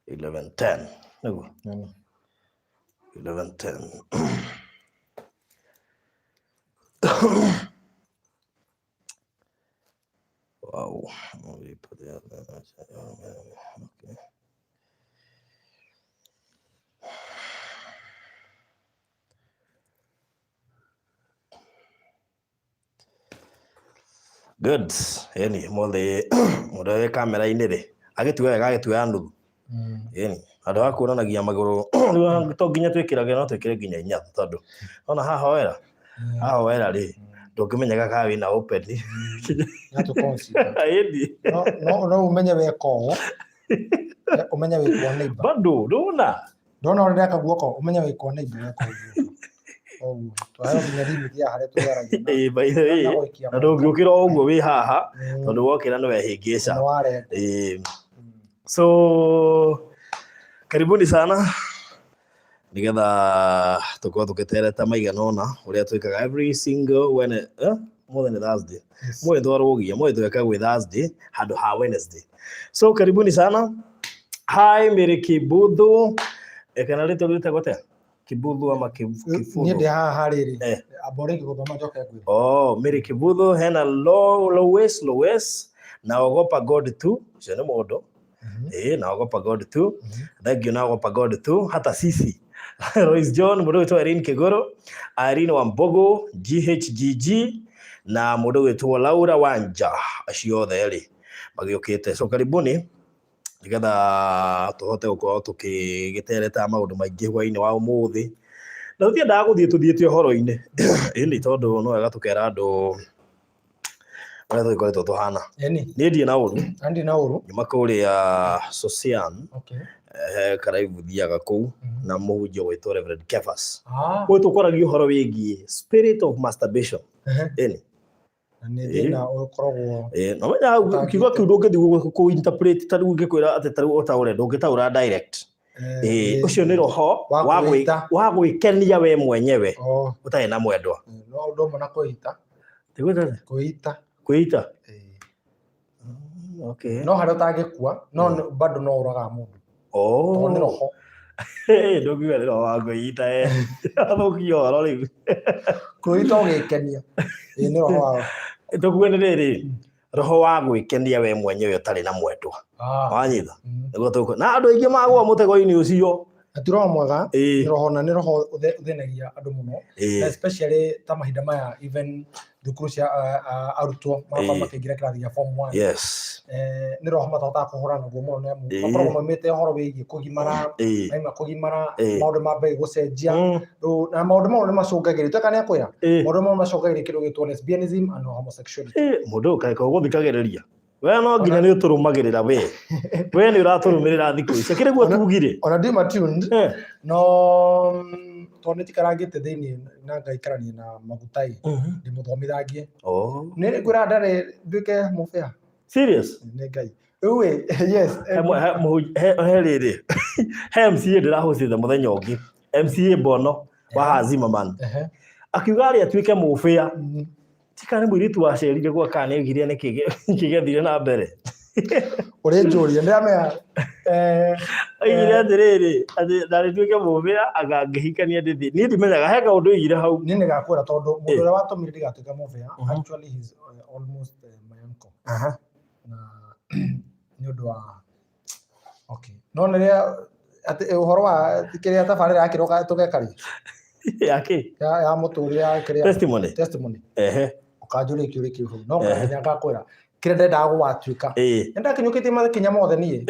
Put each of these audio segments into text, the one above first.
11:10 niguo 11:10 wow okay good yani mothe mudawe kamera inire agituga wega agituya nuthu yani andu akuranagia maguru to nginya twikirage no twikire nginya inya tondu ona haha wera ri ndungimenyaga ka wina open Ngatu consider no umenye weko umenye weko neighbor bado ndona uri aka guoko umenye weko neighbor weko twayo nginya limit ya hare tuyaragia by the way na ndungiukira uguo wi haha tondu wokira no wehingica so karibuni sana nigetha tukorwo tukitereta maigana ona uria twikaga every single more than Thursday mwe twarugia mwe tweka gwi Thursday handu ha Wednesday so karibuni sana hi Mary Kibudhu kana rito rita gote Kibudhu ama Kifudhu ni ndi haha riri abore githoma njoke ngwi Mary Kibudhu hena Lois na ogopa God tu cene modo na ogopa God tu thank you na ogopa God tu hata sisi Royce John mudo wetu Irene Kigoro Irene Wambogo GHGG na mudo wetu Laura Wanja acio theri magiukite so karibuni nigetha tuhote gukorwo tukigitereta maundu maingi hwaini wa umuthi na utiendaga tuthiĩte horo-ini ini tondu no wega tukera andu wala twikoretwo tuhana ni ndie na uru nyuma kuria Socian karaivu thiaga kuu na muhunjia witwo Reverend Kefas we tukoragio horo wigie spirit of masturbation ini ni thina ukoragwo no menya kiugo kiu ndungithi ku interpret tari ungikwira ati tari utaure ndungitaura direct ucio ni roho wa gwikenia we mwenyewe utai na mwendwa no ndomo na kuita kuita okay no haro tangikua no bado no uraga mundu to ni roho ndugiwe roho wa kuita athukio horo riu kuita ugikenia ni roho wa tukuene riri roho wa gwikenia we mwenyewe utari na mwendwa wanyitha niguo tuko na andu aingi magwa mutego-ini ucio atiro mwega ni roho na ni roho uthenagia andu muno especially ta mahinda maya even thukuru cia arutwo makingira kirathi ya form 1 yes ni roho matata kuhura naguo muno ni amu akorwo mamite horo wigie kugimara aima kugimara maundu mambe gucenjia na maundu mau ni macungagiri tweka ni akwira maundu mau macungagiri kindu gitwo lesbianism and homosexuality mundu kai ko guthikagiriria we no nginya ni uturumagirira we ni uraturumirira thiku ici kiriguo tugire ona ndi matuned no tone tikarangite thiini na ngaikarania na magutai ndi muthomithagie ni ngura ndare nduke mufea serious ni ngai uwe yes riri MCA ndirahocitha muthenya ungi MCA Bono wa Hazima man akiuga ari atuike mufea tikane mwiritu wacerire gwa kane giria ni kigethire na mbere uri njuria ndiramenya igire ndiriri ndari tuike mufea agangihikania ndithi ni ndimenyaga heka undu igire hau ni nigakwira tondu mundu ura watumire ndigatuika mufea actually he's almost my uncle na ni undu wa okay no niria ati uhoro wa kiria tabarira akiroka tugekari yake ya muturire akiria testimony ukajuri kiu no kanya ngakwira kire ndenda gwatuika ndenda kinyukite makinya mothe nie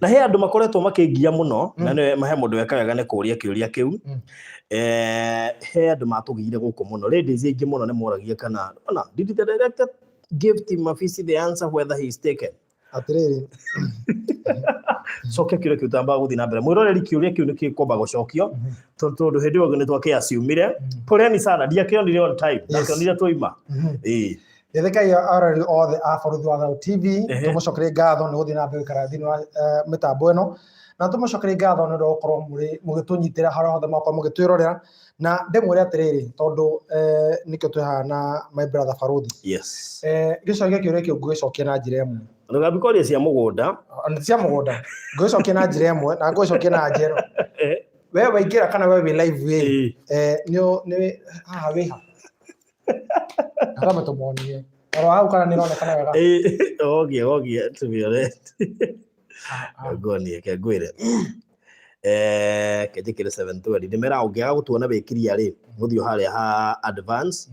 na he andu makoretwo makingia muno na ne mahe mundu wekaga ne kuria kiuria kiu he andu matugire guku muno ladies ingi muno ne moragia kana ona did the director give him a visit the answer whether he is taken atiriri so kekire kiutamba guthi na mbere mwiroreri kiuria kiu nikikomba gucokio tondu hindi ogene twake asiumire poleni sana ndiakionire on time ndakionire toima Yethekai arari othe a Baruthi wa Thau TV tumucokere ngatho ni guthi na mbere karathini wa mitambo eno na tumucokere ngatho ni ndokorwo mugitunyitira haro hothe makwa mugitwirorera na ndemwire atiriri tondu nikio twihana my brother Baruthi yes gicokia kiuria kiu ngicokia na njira imwe Ndugabikoria cia mugunda. Cia mugunda. Ngwicokia na njira imwe na ngwicokia na njero. Wewe waingira kana wewe live we. Ni haha we ha. Kama tumuonie. Oro hau kana nironekana wega. Ogie to be honest. Gonie ke gwire. Kejekire 720 ndimera ungiaga gutuona bikiria ri muthio haria ha advance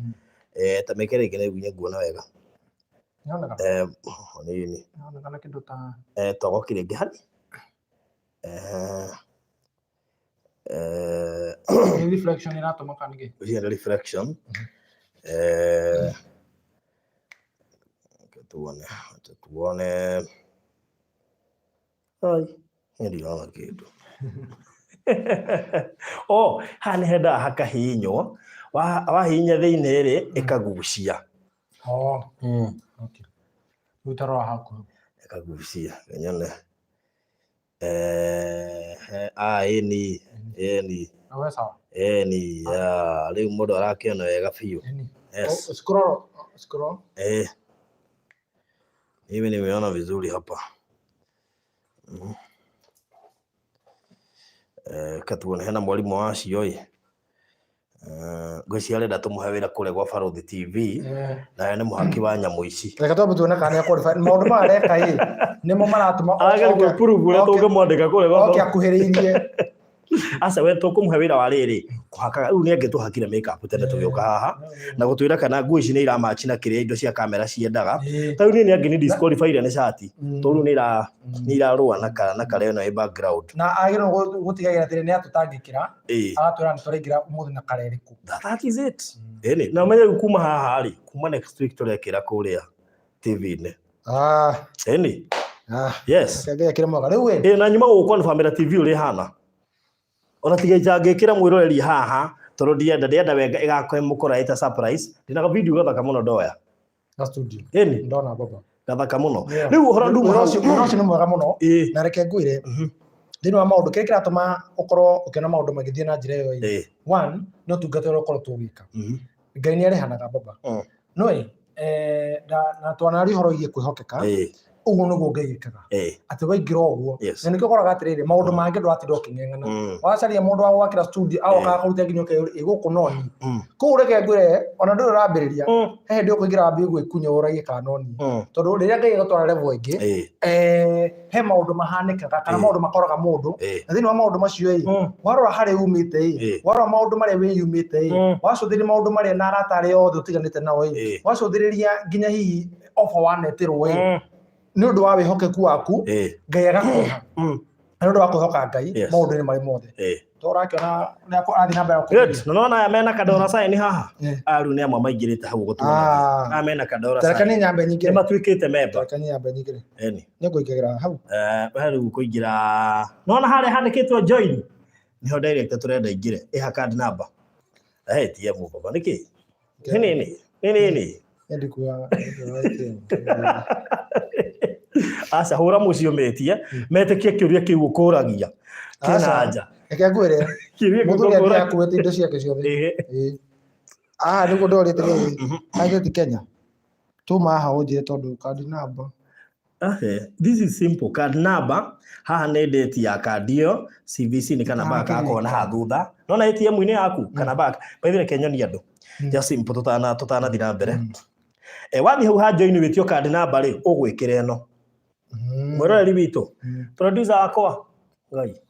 tamekere ngene gunya nguona wega nini naona kindu ta togokire ngihari reflection iratuma kanige reflection tuone ai ndirona kindu hani henda hakahinywo wahinya thiine ri ikagucia okay utaro haku ikagucia nyone eni awe sawa eni ya riu mundu arakiona wega biu yes scroll mimi nimeona vizuri hapa katuone hena mwalimu wacio ngwiciria arenda tumuhe wira kure gwa Baruthi TV na ni muhaki wa nyamu ici reka twambe tuone kana qualify maundu mareka nimo maratuma agari prove ure tungimwandika kure gwa okay akuhiriirie asa we tukumuhe wira wa riri kuhaka riu ni angituhakire makeup tene tugioka haha na gutwira kana nguo ici ni ira match na kiria indo cia kamera ciendaga tau ni angi ni disqualify ne shati toru ni ira rua na kare no background na agiro gutigagira tiri ni atutangikira agatwira ni turaingira umuthi na kare riku that is it eni na menye kuma haha ri kuma next week turekira kuria TV ne eni yes kagaya kira mwaga riu we na nyuma guko family TV uri hana ona tiga jangikira mwiroreri haha toro ndienda wenga igakoe mukora ita surprise ndinaga video gathaka muno ndoya na studio eni ndona baba gathaka muno riu hora nduma ucio ni mwega muno na reke ngwire thini wa maundu kiri kiratuma ukorwo ukiona maundu magithie na njira iyo one no tungatero ukorwo tugika ngai ni arehanaga baba no na twanari horo igie kwihokeka uguo niguo ngai ikaga ati waingira uguo na nikio koraga atiriri maundu mangi ndwati ndokingengana wacaria mundu wa gwakira studio au akaruta nginyo ke iguku noni ku reke ngwire ona ndu rambiriria he ndio kuingira ambi gwikunya uragi ka noni tondu riria ngai gutwara level ingi he maundu mahanikaga kana maundu makoraga mundu na thini wa maundu macio warora hari umite warora maundu maria wiyumite wacuthiri maundu maria na aratari othe utiganite nao wacuthiriria nginya hihi offer wanetirwo ni undu wa wihokeku waku ngai agakuha ni undu wa kwihoka ngai maundu ni mari mothe torakiona ni athi namba good no nona aya mena kadora sign haha aru ni amwe maingirite hau gutuma amena kadora sign tarakani nyambe nyingire matwikite member tarakani nyambe nyingire eni ni kuingira hau haru kuingira nona hare handikitwo join niho director turenda ingire card number tie mu baba niki nini ndikuwa asa hura mucio metie metekie kiuria kiu ukuragia kinaja eke ngwire muthuri ya kuwete indo ciake ciothe niguo ndorite ageti Kenya tuma haha unjire tondu card number this is simple card number haha ni date ya card iyo CVC ni kana baka akona ha thutha nona ATM ini yaku kana baka by the way Kenya ni andu just simple tutana thina mbere wathi hau ha join witio card number ri ugwikira eno mwiroreri witu producer akwa ngai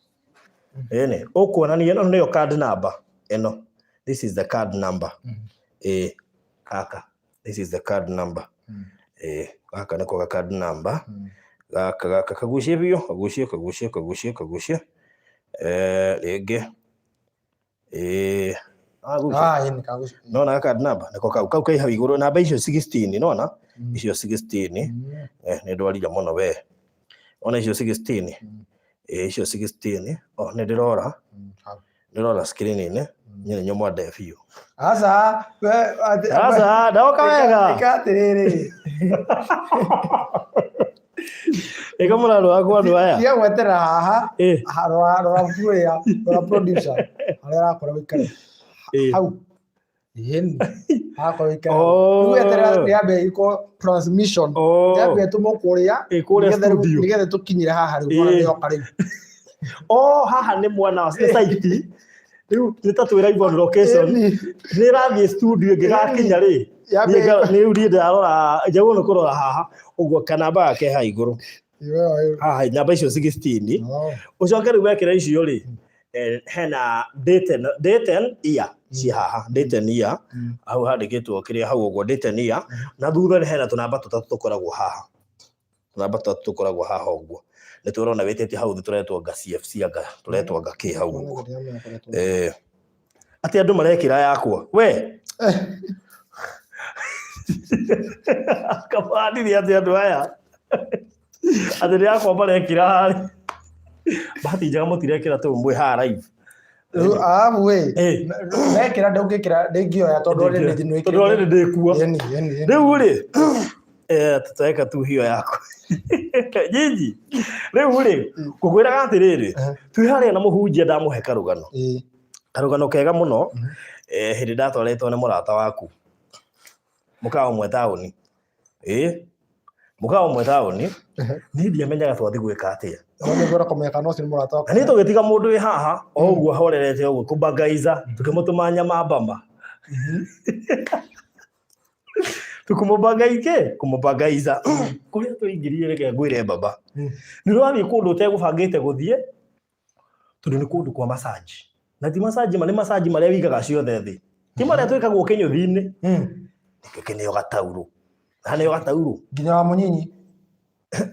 ene ukuonania eno niyo card number eno this is the card number kaka this is the card number kaka niko card number kaka kagucie bio kagucie rege ini kagucie nona card number niko kau kai hau iguru namba icio 16 nona icio 16 ni ndwarira muno we ona icio 16 icio 16 ni ndirora screen ine nyine nyomo ndefio asa ndaoka wega ikatiriri eka muraro wakwa andu aya ya gwetera haha rora producer aria akora wikare hau Yeni. Hako ikara. Rĩu eterera rĩambe iko transmission. Rĩambe tũmũkũrĩa. Nĩgetha tũkinyire haha rĩu mwana nĩoka rĩu. Haha nĩ mwana wa site. Rĩu nĩtatwĩra Ivon location. Nĩrathiĩ studio ngĩgakinya rĩ. Nĩ uri ndarora njagwo nĩ kũrora haha. Ũguo kanamba yake ha igũrũ. Haha namba icio 16. Ũcoke rĩu wekĩra icio rĩ. Hena date year ci haha date year hau handĩkĩtwo kĩrĩa hau ũguo date year na thutha nĩ hena tũnamba tũtatũ tũkoragwo haha ũguo nĩ tũrona wĩtĩtie hau tũretwo nga CFC anga tũretwo nga kĩ hau ũguo atĩ andũ marekĩra yakwa we kabadili atĩ andũ aya atĩ nĩ yakwa marekĩra harĩ bahati njega mũtirekĩra tũmbwe haha live we mekĩra ndũngĩkĩra ndĩngĩoya tondũ rĩrĩ ndĩkuo rĩu rĩ tutaweka tu hiyo yako jiji rĩu rĩ ngũkwĩraga atĩrĩrĩ twĩ harĩa na mũhunjia ndamũhe karũgano kega mũno hĩndĩ ndatwarĩtwo nĩ mũrata waku mũkawa ũmwe taũni niĩ ndiamenyaga twathiĩ gwĩka atĩa nĩ tũgĩtiga mũndũ wĩ haha o ũguo horerete ũguo kũmbangaiza tũkĩmũtũma nyama mbamba kũmũmbangaiza kũrĩa tũingĩrire reke ngwĩre mbamba nĩ rwathiĩ kũndũ ũtegũbangĩte gũthiĩ tondũ nĩ kũndũ kwa massage na ti massage nĩ massage marĩa wĩigaga ciothe thĩ ti marĩa twĩkagwo kĩnyũthi-inĩ nĩkĩo gataurũ haneo gataurũ nginya wa mũnyinyi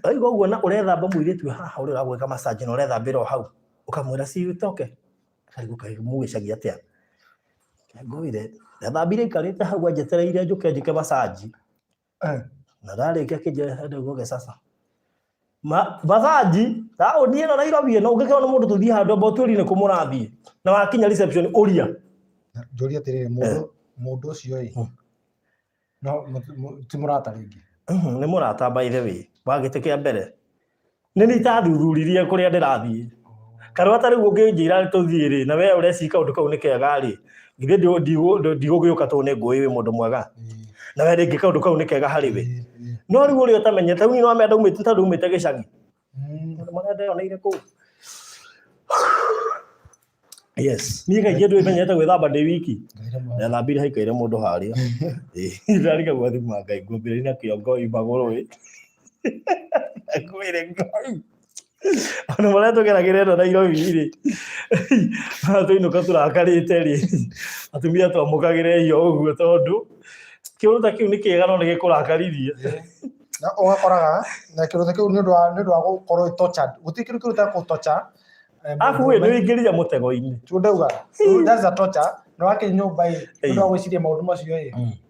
aigo ũguo na ũrethamba mũirĩtu haha ũrĩa ũragwĩka massage na ũrethambĩra o hau ũkamwĩra si ũtoke mũgĩcagia atĩa ngwĩre ndathambire ikarĩte hau anjetereire njũke massage na ndarĩkia kĩnjĩra ndaugoge sasa massage taũni ĩno Nairobi ĩno ũngĩkĩona mũndũ tũthiĩ handũ amba ũtuĩrie nĩ kũ mũrathiĩ na wakinya reception ũria njũria atĩrĩrĩ mũndũ ũcio no ti mũrata rĩngĩ nĩ mũrata by the way wa gĩtĩ kĩa mbere nĩ nĩitathuthuririe kũrĩa ndĩrathiĩ karwata rĩu ũngĩnjĩra tũthiĩ rĩ na we ũrecika ũndũ kau nĩ kega rĩ githĩ ndigũgĩũka tondũ nĩ ngũĩ wĩ mũndũ mwega na we rĩngĩ kaũndũ kau nĩ kega harĩ we no rĩu ũrĩa ũtamenyete rĩu no amenda umĩte gĩcagi marenda kũu yes niĩ kaingĩ ndĩmenyete gwĩthamba ndĩ wiki ndathambire haikaire mũndũ harĩa ndarĩka gwathima Ngai ngũmbĩrĩ na kĩongo magũrũ ngwĩre Ngai ona marĩa tũgeragĩra ĩno Nairobi rĩ tũinũka tũrakarĩte rĩ atumia twamũkagĩre hiyo ũguo tondũ kĩũndũ ta kĩu nĩ kĩega no nĩ gĩkũrakaririe na ũgakoraga na kĩũndũ kĩu nĩ ũndũ wa gũkorwo tortured gũtirĩ kĩndũ kĩrutaga gũtorture afu we nĩ ingĩria mũtego-inĩ tũndauga that's a torture no wake nyũmba ndio gwĩciria maũndũ macio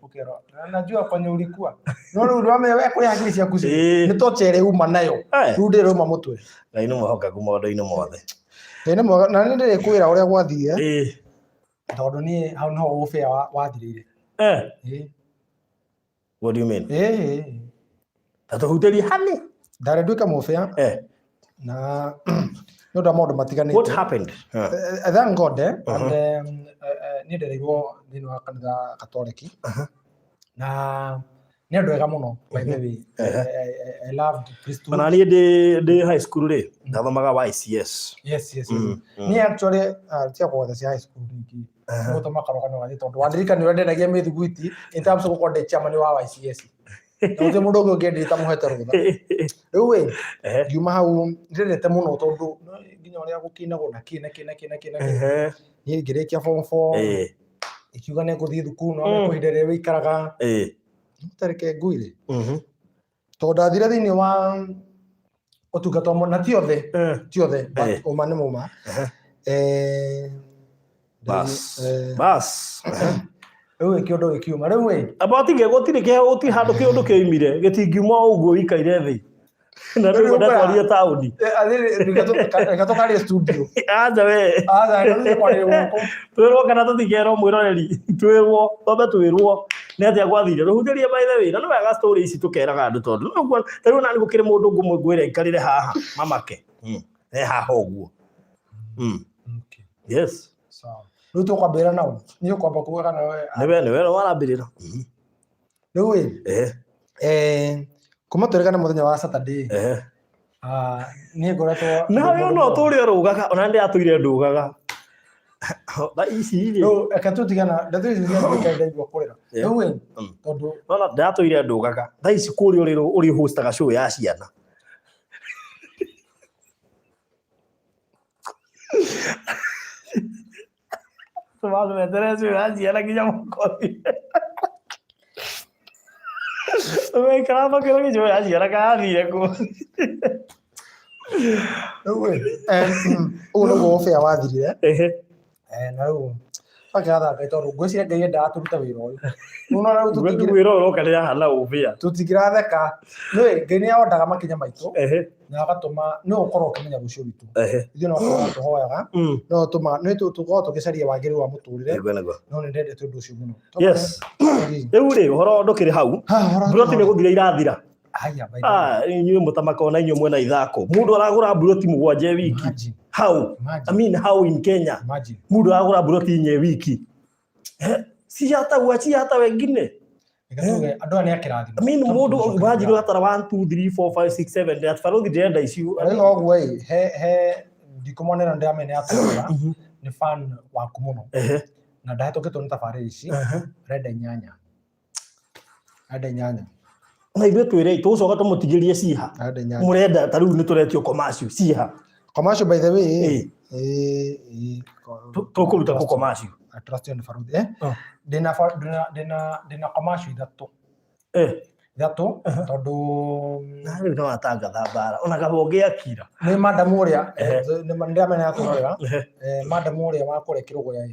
ukero najua kwenye ulikuwa no rĩu wamenya kũrĩa hakiri ciaku nĩ torture uma nayo rĩu ndĩrũma mũtwe Ngai nĩ mũhokaku maũndũ-inĩ mothe na nĩ ndĩrĩkwĩra ũrĩa gwathiĩ tondũ niĩ hau no ũbĩa wathirĩire what do you mean tatũhutĩrie hani ndarĩ nduĩka mũbĩa na no da maũndũ matiganĩte what happened thank God and nĩ ndereirwo thĩinĩ wa kanitha Katoliki na nĩ andũ ega mũno by the way I loved priesthood na niĩ ndĩ high school rĩ ndathomaga YCS yes niĩ actually tia kwothe cia high school rĩngĩ gũtũma karũgano gathĩ tondũ wandirikani ũrĩa ndendagia mĩthiguiti in terms of gũkorwo ndĩ chairman wa YCS Ndio mũndũ ũngĩ ũngĩendete mũhete rũtha. Rĩu we, ngiuma hau ndĩrendete mũno tondũ nginya ũrĩa gũkinagwo na kina. Niĩ ngĩrĩkia form 4. Ikiuga nĩ ngũthiĩ thukuru no kũhinda rĩrĩa wĩikaraga. Mũtareke nguire. Tondũ ndathire thĩinĩ wa ũtungata wa na ti othe ũma nĩ mũma. Bas. Rĩu kĩondo gĩkiuma rĩu we abatige gũtirĩ handũ kĩondo kĩoimire gĩtingiuma ũguo ikaire thĩ na rĩu ndatwaria taũni gatokaria studio aja we twĩrwo kana tũtikerwo mwĩroreri twĩrwo nĩ atĩa gwathire rũhutĩrie by the way na nĩ wega story ici tũkeraga andũ tondũ rĩu nani gũkĩrĩ mũndũ ngũmwe ngwĩre ikarĩre haha mamake haha ũguo yes sawa Rĩu tũkwambĩrĩra nao. Niĩ ũkwamba kuuga kana we? Nĩ we warambĩrĩra. Rĩu kuma tũrĩgane mũthenya wa Saturday. Niĩ ngoretwo nawe ona ũtũũre ũrũgaga ona ndĩ atũire ndũgaga. Ici rĩu reke tũtigana ndaigua kũrĩra. Rĩu tondũ ona ndatũire ndũgaga. Thaa ici kũrĩa ũrĩ hostaga show ya ciana. Tũmathũetere show ya ciana nginya mũkothi. Ũgĩikara makĩro show ya ciana kathire kũ. Ũguo nĩguo ũbĩa wathirire. Na rĩu akĩratha tondũ ngwĩciria Ngai endaga tũrute wĩra ũyũ. Wĩra ũyũ ũroka rĩrĩa hana ũbĩa. Tũtingĩratheka. Nĩwe Ngai nĩaondaga makinya maitũ na agatũma nĩ ũkorwo ũkĩmenya rũciũ rwitũ. Ithuĩ no tũhoyaga no nĩ tũkorwo tũgĩcaria wagĩrĩru wa mũtũrĩre no nĩ ndendete ũndũ ũcio mũno. Rĩu rĩ ũhoro ndũkĩrĩ hau. Buroti nĩ gũthira irathira. Inyuĩ mũtamaka ona inyuĩ mwena ithako. Mũndũ aragũra buroti 7 wiki. How? I mean how in Kenya? Mũndũ aragũra buroti 4 wiki. Si hata wengine. Andũ aya nĩ akĩrathimo. I mean mũndũ wajirwo atara 1 2 3 4 5 6 7 that Baruthi ndĩrenda icio. Rĩu ũguo he ndikũmonera ndĩramenya atũra nĩ fan waku mũno. Na ndahetũkĩtwo nĩ tabarĩra ici renda inyanya. Na ithuĩ twĩre tũcoka tũmũtigĩrie ciha. Mũrenda ta rĩu nĩ tũretio commercial ciha. Commercial by the way. Tũkũruta ku commercial. I trust you in Baruthi. Ndĩna commercial ithatũ tondũ rĩu no atangatha mbara ona gabonge akira. Nĩ madam ũrĩa ndĩramenya atũrora. Madam ũrĩa wa kũrĩa Kĩrũgũya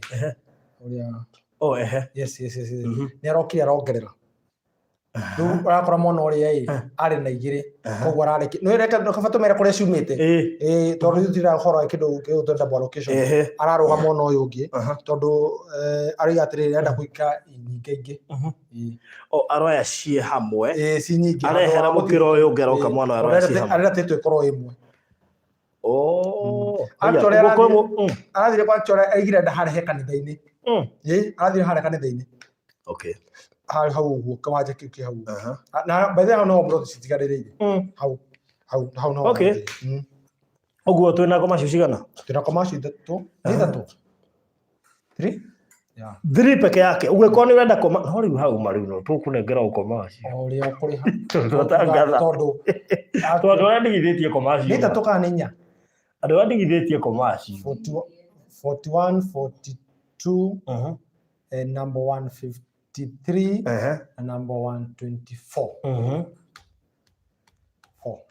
ũrĩa. Yes. Nĩ arokire arongerera. Rĩu ũrakora mwana ũrĩa arĩ na igĩrĩ koguo ararĩkia nĩ reke kabatũmĩra kũrĩa ciumĩte tondũ tutira ũhoro kĩndũ twenda allocation ararũga mwana ũyũ ũngĩ tondũ arĩ atĩrĩrĩ arenda gũika nyingĩ aroya ciĩ hamwe ci nyingĩ arehera mũkĩra ũyũ ũngĩ aroka mwana aroya ciĩ hamwe arenda tĩtũ ĩkorwo ĩmwe arathire kwa Chora aigire nda harĩa kanitha-inĩ arathire harĩa kanitha-inĩ hau ũguo kawanja kĩu kĩ hau na by the way no bro citigarĩrĩire hau no ũguo twĩna commercial cigana twĩna commercial ithatũ 3 peke yake ũgĩkorwo nĩ wenda no rĩu hau marĩu no tũkũnengera commercial ũrĩa ũkũrĩha tondũ arandigithĩtie commercial ithatũ kana nĩ 4 andũ arandigithĩtie commercial 41 42 and number 153 and number 124.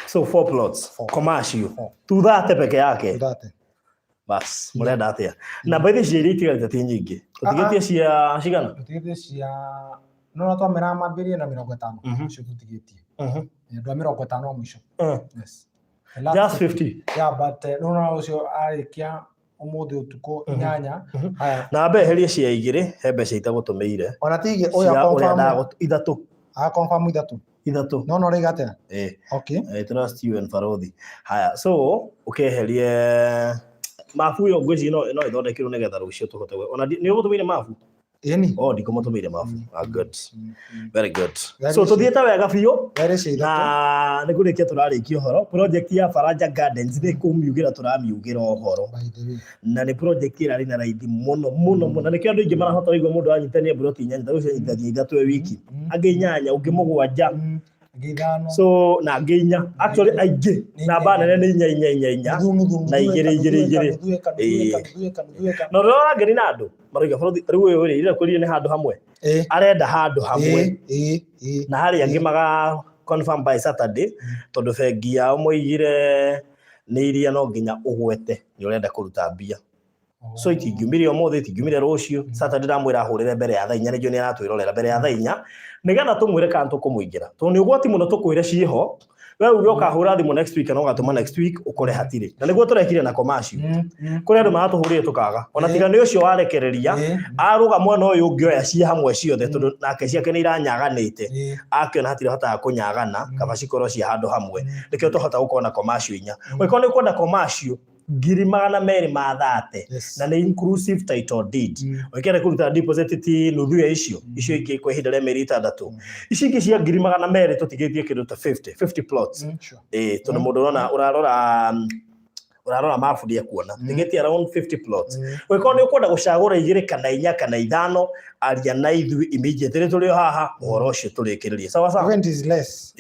So 4 plots commercial tuthate peke yake bas mũrenda atĩa na by the way itigarĩte ti nyingĩ tũtigĩtie cia cigana tũtigĩtie cia no twamera mambĩrie na 50 icio tũtigĩtie ndio 50 mwisho yes just 50 but no ucio arĩkia ũmũthĩ ũtukũ nyanya na mbeherie cia igĩrĩ he mbeca itagũtũmĩire ona tige oya confirm ithatũ confirm ithatũ no no rĩgate okay I trust you and Baruthi haya so ũkeherie mabu yo ngwĩci no ĩthondekerwo nĩgetha rũciũ tũhote ona nĩ ũgũtũmĩire mabu ndikũmũtũmĩire mabu good very good so tũthiĩte wega biũ na nĩ kũrĩkia tũrarĩkia ũhoro project ya Faranja Gardens nĩ kũmiugĩra tũramiugĩra ũhoro na nĩ project ĩrarĩ na raithi mũno na nĩkĩo andũ aingĩ marahota kũigua mũndũ anyitania buroti inyanya ta rũciũ anyitania ithatũ wiki angĩ inyanya ũngĩ mũgwanja so na angĩ inya actually aingĩ namba nene nĩ inya na igĩrĩ no rora ngeni na andũ marauga Baruthi rĩu ũyũ rĩ kũrĩa nĩ handũ hamwe arenda handũ hamwe na harĩ angĩ maga confirm by Saturday tondũ bengi yao moigire nĩ iria no nginya ũgwete nĩ ũrenda kũruta mbia so itingiumire ũmũthĩ itingiumire rũciũ Saturday ndamwĩra ahũrĩre mbere ya thaa 4 nĩguo nĩ aratwĩrorera mbere ya thaa 4 nĩgetha tũmwĩre kana tũkũmũingĩra tondũ nĩ ũgwati mũno tũkwĩre ciĩho we uge ũkahũra thimũ next week na ũgatũma next week ũkore hatirĩ na nĩguo tũrekire na commercial kũrĩ andũ maratũhũrĩre tũkaga ona tiga nĩ ũcio warekereria arũga mwena ũyũ ũngĩoya ciĩ hamwe ciothe tondũ nake ciake nĩ iranyaganĩte akĩona hatirĩ hotaga kũnyagana kaba cikorwo ciĩ handũ hamwe nĩkĩo tũhota gũkorwo na commercial inya ũngĩkorwo nĩ kwenda commercial 230 na nĩ inclusive title deed wekere kuruta deposit ti nuthu ya icio ingĩ kwa ihinda rĩa mĩeri 6 ici ingĩ cia 200 tũtigĩtie kĩndũ ta 50 plots tondũ mũndũ urarora mafu dia kuona tigeti around 50 plots weko nĩ ukwenda gucagura 2 kana 4 kana 5 aria na ithu immediately tuli haha uhoro ucio turikiririe sawa sawa it is less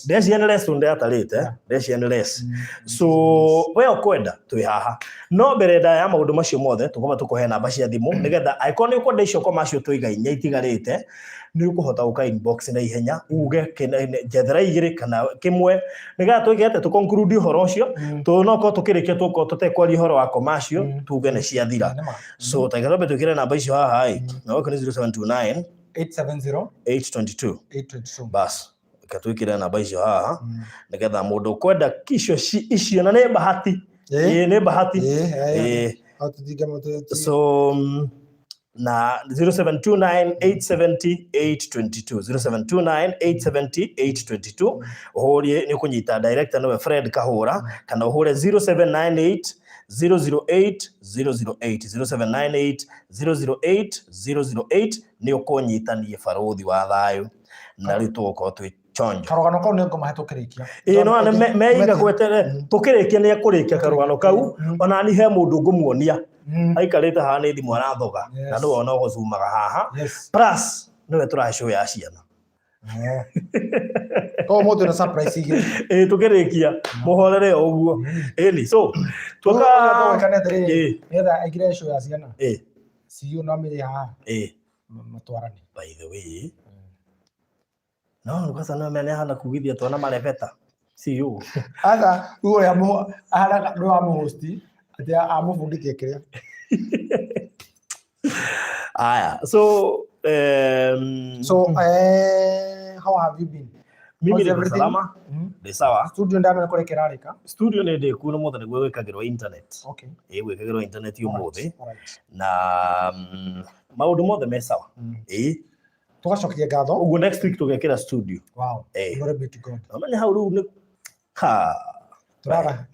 there's less on that rate there's less so we ukwenda twi haha no mbere ya maundu macio mothe tukoma tukohe namba cia thimu nigetha icon ni ukwenda icio koma cio tuigainya itigarite ni ukuhota uka inbox na ihenya uge jethera 2 kana kimwe nigetha twigete tu conclude uhoro ucio tunoko tukirikia tuko tutekwari uhoro wa commercial tuge ne cia thira so tagarobe tukire namba icio haha na wako ni 0729 870 822 bas katwikira namba icio haha nigetha mundu kwenda kisho icio na ne bahati ne bahati so na 0729 870 822 0729 870 822 uhurie ni kunyita director no Fred Kahura kana uhure 0798 008 008 0798 008 ni ukunyitanie Baruthi wa thayu na rituko twi chonjo karugano kau nĩ ngoma hetũkĩrĩkia no meiga gwetere tukĩrĩkia nĩ akũrĩkia karugano kau ona ni he mũndũ ngũmuonia aikarĩte haha nĩ thimũ arathoga na nĩ wona ũgũcumaga haha plus nĩwe tũrahe show ya ciana mũndũ na surprise igĩrĩ tukĩrĩkia mũhorere ũguo ni so nĩgetha aingĩre show ya ciana CEO no amĩrĩ haha matwarane by the way no kwanza no mene hana kugithia twana mareveta CEO aka uyo ya mo ara ndo amuhost ati amufundithie kiria aya so how have you been? Mimi ni salama ni sawa studio ndame nakorekera rika studio ni ndi kuno mothe niguo wekagirwo internet wekagirwo internet umuthi na maundu mothe me sawa tugacokia ngatho uguo next week tugekira studio wow glory be to God amanya hau riu ni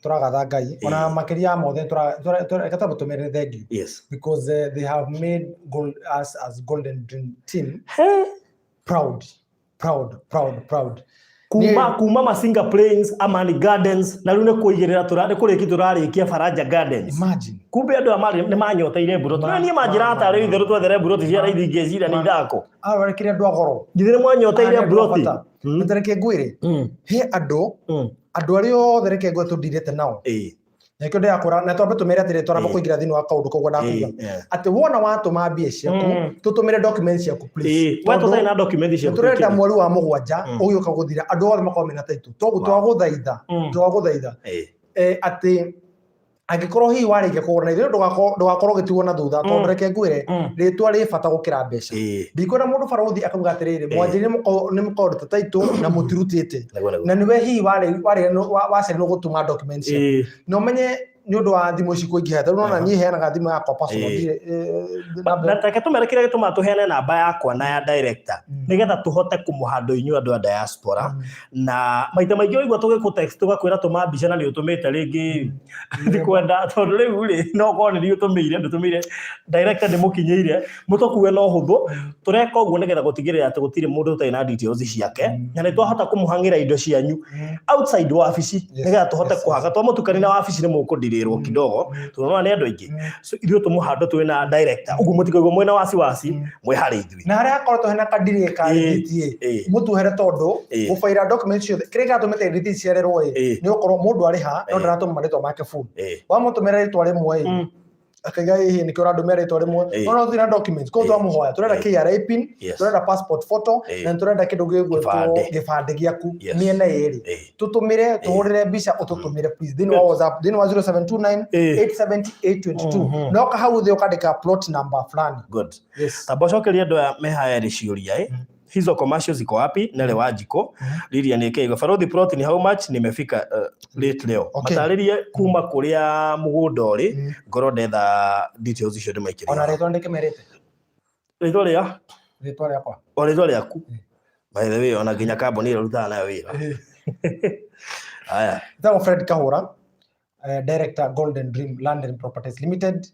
turagatha ngai ona makiria mothe turakata butumire thank you because they have made us as Golden Dream team proud kuma Masinga Plains Amani Gardens na riu ne kuigirira turarikia Faranja Gardens imagine kumbe andu amari ne manyoteire buroti ni manjira atare itheru twethere buroti cia raithi ngecira ni ithako arekire andu agoro ngithire mwanyoteire buroti nitereke ngwire he andu ario thereke ngwe tundirete nao nekyo ndakora na twambe tumere atire twaramba kuingira thini wa kaundu koguo ndakuga ati wona watuma mbia ciaku tutumire documents ciaku please wetu taina documents ciaku turenda mweri wa mugwanja ugiuka guthira andu othe makomena title togu twaguthaitha ati angikorwo hi warikia kugura na ithuĩ ndũgakorwo gĩtuo na thutha tondũ reke ngwĩre rĩtwa rĩ bata gũkĩra mbeca ndikuona mũndũ Baruthi akauga atĩrĩrĩ mwanjĩrĩ nĩ mũkorwo title na mũtirutĩte na nĩwe hi wacererwo gũtuma documents na ũmenye nĩ ũndũ wa thimũ ici kũingĩha tondũ nona niĩ heanaga thimũ yakwa personal na take tũmerekire gĩtũma tũheane namba yakwa na ya director nĩgetha tũhote kũmũhandũ inyuĩ andũ a diaspora na maita maingĩ waigua tũgĩkũ text tũgakwĩra tũma mbica na nĩ ũtũmĩte rĩngĩ ndikwenda tondũ rĩu rĩ no korwo nĩ ũtũmĩire ndũtũmĩire director ndĩmũkinyĩire mũtũkue na ũhũthũ tũreka ũguo nĩgetha gũtigĩrĩra atĩ gũtirĩ mũndũ ũtarĩ na details ciake na nĩ twahota kũmũhang'ĩra indo cianyu outside wabici nĩgetha tũhote kũhanga twamũtukania na wabici nĩ mũkũndirĩrwo kidogo tunaona nĩ andũ aingĩ so ithuĩ tũmũhandũ twĩ na director ũguo mũtikaigua mwena wasiwasi mwĩ harĩ ithuĩ na harĩa akoretwo hena kadiri karĩtie mũtuhere tondũ gũbaira documents ciothe kĩrĩa gĩatũmĩte rĩthiti ciarerwo nĩ gũkorwo mũndũ arĩ ha no ndaratũma marĩtwa make full wamũtũmĩra rĩtwa rĩmwe akaiga hihi nĩkĩo ũrandũmĩra rĩtwa rĩmwe no thina documents koguo twamũhoya tũrenda KRA pin tũrenda passport photo na tũrenda kĩndũ gĩgwĩtwo gĩbandĩ gĩaku mĩena yerĩ tũtũmĩre tũhũrĩre mbica ũtũtũmĩre please thĩinĩ wa WhatsApp thĩinĩ wa 0729 870 822 no kahau thĩ ũkandĩka plot number fulani good tabocokeria andũ aya mehaya ciũria hizo commercial ziko wapi nale wajiko lilia niekeiga Baruthi plot ni how much nimefika late leo mataririe kuma kuria mugunda uri ngoro ndetha details icio ndimaikiria ona rĩtwa ndĩkĩmerete rĩtwa rĩakwa o rĩtwa rĩaku by the way ona nginya kambuni ĩrĩa ũrutaga nayo wĩra haya ndagwo Fred Kahura Director Golden Dream Land and Properties Limited.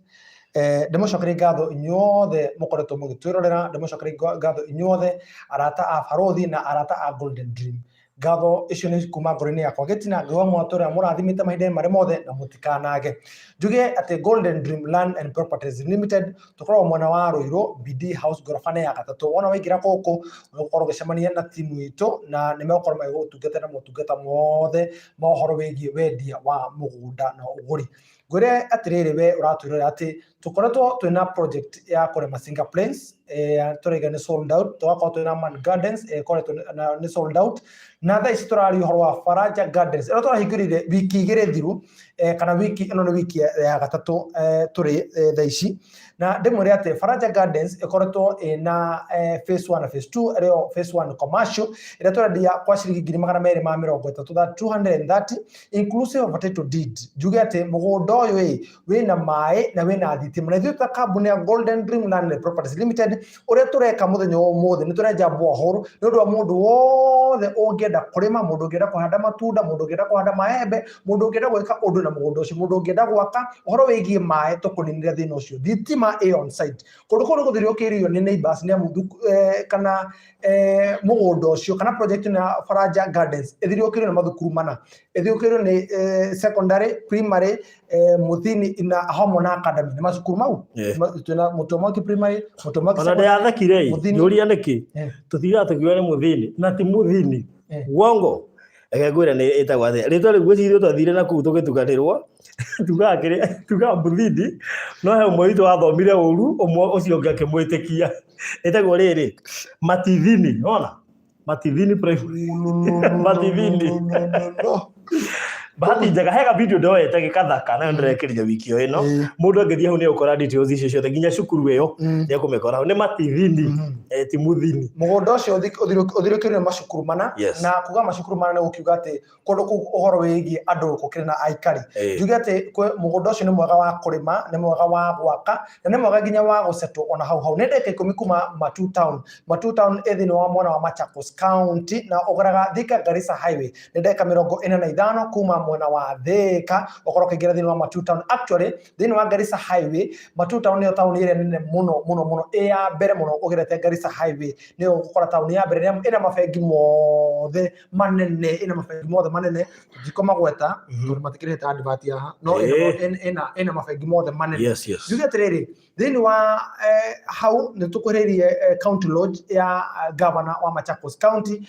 Ndĩmũcokerie ngatho inyuothe mũkoretwo mũgĩtwĩrorera, ndĩmũcokerie ngatho inyuothe arata a Baruthi na arata a Golden Dream. Ngatho icio nĩ kuma ngoro-inĩ yakwa gĩtina ngĩwa mũtũrĩa mũrathimĩte mahinda marĩ mothe na mũtikanage. Njuge atĩ Golden Dream Land and Properties Limited tũkoragwo mwena wa Rũirũ BD House ngoroba ya gatatũ. Wona waingĩra gũkũ ũgũkorwo ũgĩcemania na timu itũ na nĩ megũkorwo magĩgũtungata na motungata mothe ma ũhoro wĩgiĩ wendia wa mũgũnda na ũgũri. Ngwĩre atĩrĩrĩ we ũratwĩrora atĩ tũkoretwo twĩna project ya kũrĩma Single Plains tũraiga nĩ sold out, tũgakorwo twĩna Man Gardens koretwo nĩ sold out, na thaa ici tũraria ũhoro wa Faraja Gardens ĩrĩa tũrahingũrire wiki igĩrĩ thiru kana wiki ĩno nĩ wiki ya gatatũ tũrĩ thaa ici, na ndĩmwĩre atĩ Faraja Gardens ĩkoretwo ĩna phase 1 na phase 2 ĩrĩa phase 1 commercial ĩrĩa tũrendia kwa ciringi 230 inclusive of title deed. Njuge atĩ mũgũnda ũyũ wĩna maĩ na wĩna thitima, na ithuĩ ta kambuni ya Golden Dream Land and Properties Limited ũrĩa tũreka mũthenya ũmũthĩ nĩ tũrenja borehole nĩ ũndũ wa mũndũ wothe ũngĩenda kũrĩma, mũndũ ũngĩenda kũhanda matunda, mũndũ ũngĩenda kũhanda maembe, mũndũ ũngĩenda gwĩka ũndũ na mũgũnda ũcio, mũndũ ũngĩenda gwaka ũhoro wĩgiĩ maĩ tũkũninĩra thĩna ũcio. Thitima on site kũndũ kũu nĩ gũthirĩũkĩirio nĩ neighbors nĩ amu kana mũgũnda ũcio kana project na Faraja Gardens ĩthirĩũkĩirio nĩ mathukuru mana, ĩthirĩũkĩirio nĩ secondary, primary, Muthini na hamwe na academy nĩ macukuru mau twĩna Mutomoki primary, Mutomoki secondary. Ona ndathakire yũria nĩkĩ tũthiaga tũkiuga nĩ Muthini na ti Muthini wongo ngwĩra nĩ ĩtagwo atĩa rĩtwa rĩu gwĩciria twathire na kũu tũgĩtukanĩrwo tuga Muthini no he ũmwe witũ wathomire ũru ũmwe ũcio ũngĩ akĩmwĩtĩkia ĩtagwo rĩrĩ Matithini, ona Matithini primary Matithini bahati njega hega video ndoete gĩkathaka na ndĩrekereria wiki ĩno mũndũ angĩthiĩ hau nĩ ũkora details icio ciothe nginya cukuru ĩyo nĩ kũmĩkora hau nĩ Matithini ti Muthini. Mũgũnda ũcio ũthirĩũkĩirio macukuru mana na kuga macukuru mana nĩ gũkiuga atĩ kũndũ kũu ũhoro wĩgiĩ andũ gũkĩrĩ na aikari. Njuge atĩ mũgũnda ũcio nĩ mwega wa kũrĩma, nĩ mwega wa gwaka na nĩ mwega nginya wa gũsetwo ona hau nĩ ndeka 10 kuma Matu Town thĩinĩ wa mwena wa Machakos County na ũgaraga Thika Garissa Highway nĩ ndeka 45 kuma mwena wa Thika ũkorwo kĩingĩra thĩinĩ wa Matu Town. Actually thĩinĩ wa Garissa Highway Matu Town nĩyo taũni ĩrĩa nene mũno ya mbere mũno ũgerete Garissa Highway, nĩyo gũkora taũni ya mbere ĩna mabengi mothe manene ndikomagweta tondũ matikĩrĩte advert haha no ĩna mabengi mothe manene. Njuge atĩrĩrĩ thĩinĩ wa hau nĩ tũkũrĩirie county lodge ya governor wa Machakos County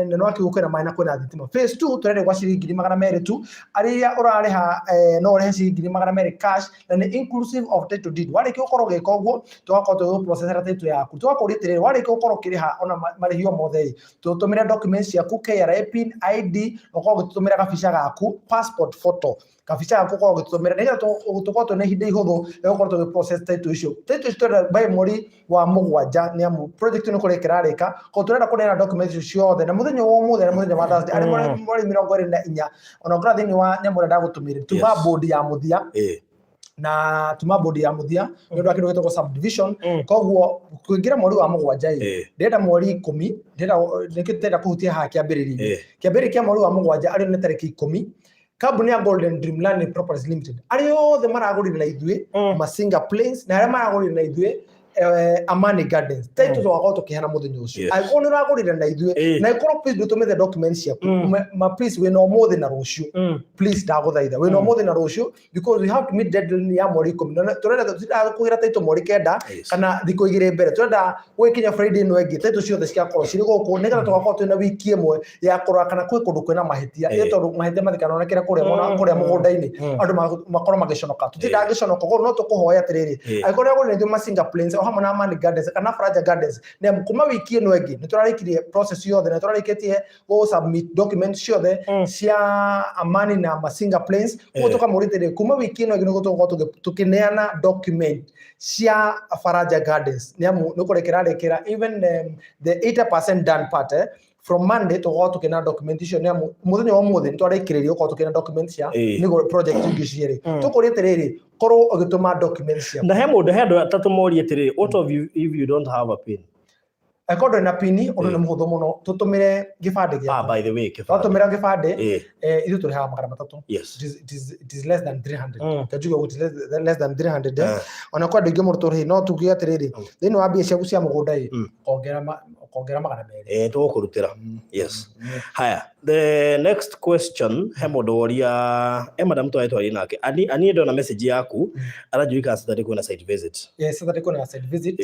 na no akĩgũkĩra maĩ na kwĩna thitima. Phase 2 tũrenda gwa ciringi 200 tu arĩa ũrarĩha no ũrĩhe ciringi 200 cash na nĩ inclusive of title deed. Warĩkia gũkorwo ũgĩka ũguo tũgakorwo tũgĩprocessera title yaku, tũgakorwo atĩrĩrĩ warĩkia gũkorwo ũkĩrĩha ona marĩhi mothe tũtũmĩre documents ciaku KRA pin ID ũkorwo ũgĩtũmĩra gabica gaku passport photo kabica gaku ũkorwo ũgĩtũmĩra nĩgetha tũkorwo twĩna ihinda ihũthũ gũkorwo tũgĩprocess title icio twenda by mweri wa mũgwanja nĩ amu project nĩ kũrĩka ĩrarĩka koguo tũrenda kũneana documents icio ciothe na mũthenya wa ũmũthĩ na mũthenya wa Thursday arĩ mweri 24 ona ũkora thĩinĩ wa nyamũ ĩrĩa ndagũtũmĩire tuma board ya mũthia na tuma board ya mũthia nĩ ũndũ wa kĩndũ gĩtagwo subdivision. Koguo kũingĩra mweri wa mũgwanja ndĩrenda mweri 10 ndĩrenda kũhutia haha kĩambĩrĩria kĩa mweri wa mũgwanja arĩ nĩ tarĩki 10 kambuni ya Golden Dream Land and Properties Limited arĩa othe maragũrire na ithuĩ Masinga Plains na arĩa maragũrire na ithuĩ Amani Gardens title twakorwo tũkĩhana mũthenya ũcio angĩkorwo nĩ ũragũrire na ithuĩ na ikorwo please ndũtũmĩre documents ciaku please wĩna ũmũthĩ na rũciũ please ndagũthaitha wĩna ũmũthĩ na rũciũ because we have to meet deadline ya mweri 10 tũrenda kũgĩra title mweri 9 kana thikũ igĩrĩ mbere tũrenda gwĩkinya Friday ĩno ĩngĩ title ciothe cigakorwo cirĩ gũkũ nĩgetha tũgakorwo twĩna wiki ĩmwe ya kũrora kana kwĩ kũndũ kwĩna mahĩtia tondũ mahĩtia mathikanonekera kũrĩa mũgũnda-inĩ andũ makorwo magĩconoka tũtindagĩconoka koguo no tũkũhoya atĩrĩrĩ angĩkorwo nĩ agũrire Masinga Plains hamwe na Amani Gardens kana Faraja Gardens nĩ kuma wiki ĩno ĩngĩ nĩ tũrarĩkirie process yothe na tũrarĩkĩtie go submit documents ciothe cia Amani na Masinga Plains koguo tũkamũrĩtĩrĩria kuma wiki ĩno ĩngĩ nĩ gũtũkorwo tũkĩneana document cia Faraja Gardens nĩ amu nĩ kũrekera rekera even the 80% done part from Monday tũkorwo tũkĩneana document icio nĩ amu mũthenya wa ũmũthĩ nĩ twarĩkĩrĩria gũkorwo tũkĩneana document cia nĩguo project ingĩ cierĩ tũkũrĩtĩrĩrĩ korwo ũgĩtũma documents ciaku na he mũndũ he andũ atatũ morie atĩrĩrĩ what of you if you don't have a pin Akodo na pini ono na muhutho muno tutumire gibande gya by the way gibande tutumira gibande ithu turi ha magana matatu it is less than 300 kajuga it is less than 300 ona kwa ndingi murto ri no tugia atiriri thini wa bia ciaku cia mugunda kongera magana meri tukurutira yes haya the next question he mundu woria madam to aitwa nake ani ndo na message yaku arajuika Saturday kuna site visit Saturday kuna site visit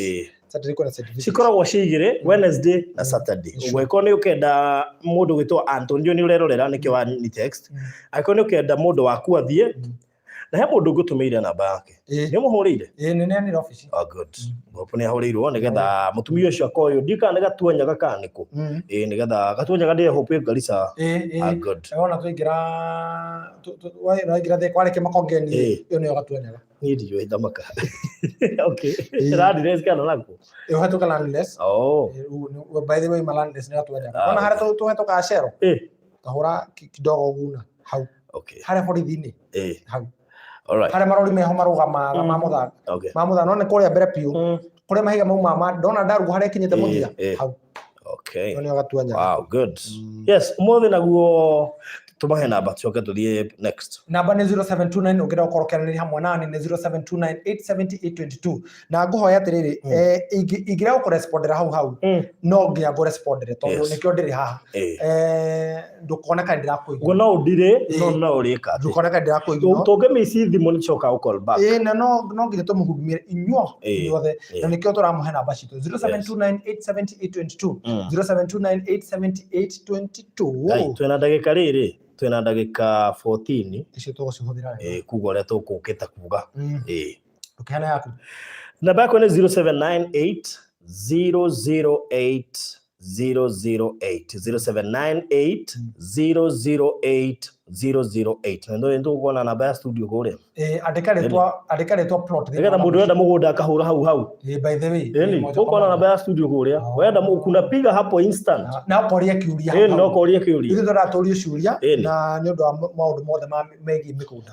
Saturday kuna site visit sikoragwo cigire Wednesday na Saturday ugweko ni ukenda mundu gwitwa Antonio ni urerorera niki wa ni text aiko ni ukenda mundu waku athie na he mundu ngutumeire namba yake ni muhurire ni nani office good gopo ni ahurirwo nigetha mutumia ucio akoyo ndika ni gatuonyaga kaniko nigetha gatuonyaga ndi hope Garissa good ona tuingira na ingira the kwale kemakongeni iyo ni gatuonyaga ni ndiyo ithamaka okay radi res kana nako hatuka landless by the way landless ni gatuonyaga ona hara tu hatuka ashero kahora kidogo guna hau okay hara borithi-ini hau alright hara marori meho marugamaga mamutha no ne kuria mbere piu kuria mahiga mau mama ndona ndarugo hara kinyete muthia hau okay no gatuanya wow good yes umuthi naguo tumahe namba tucoke tuthie next namba ni 0729 ungira ukorokerania hamwe nani ni 0729870822 na nguhoya atiriri igira ukorespondera hau no nginya ngorespondere tondu nikio ndiri haha ndukona kandi ndirakuigua no ndire no urika ndukona kandi ndirakuigua utonge misi thimu ni coka u call back na no nginya tumuhudumire inyuothe na nikio turamuhe namba citu 0729870822 0729870822 twina ndagika riri twina ndagika 14 icio tugucihuthira kugo ria tukukita kuga ukihana yaku namba yako ni 0798 008 008 008 ndo kuona namba ya studio kule andika retwa plot ngetha mundu wenda mugunda akahura hau by the way kuona namba ya studio kule wenda kuna piga hapo instant na koria kiuria no koria kiuria ithu turatorio ciuria na ni undu wa maundu mothe megi mikunda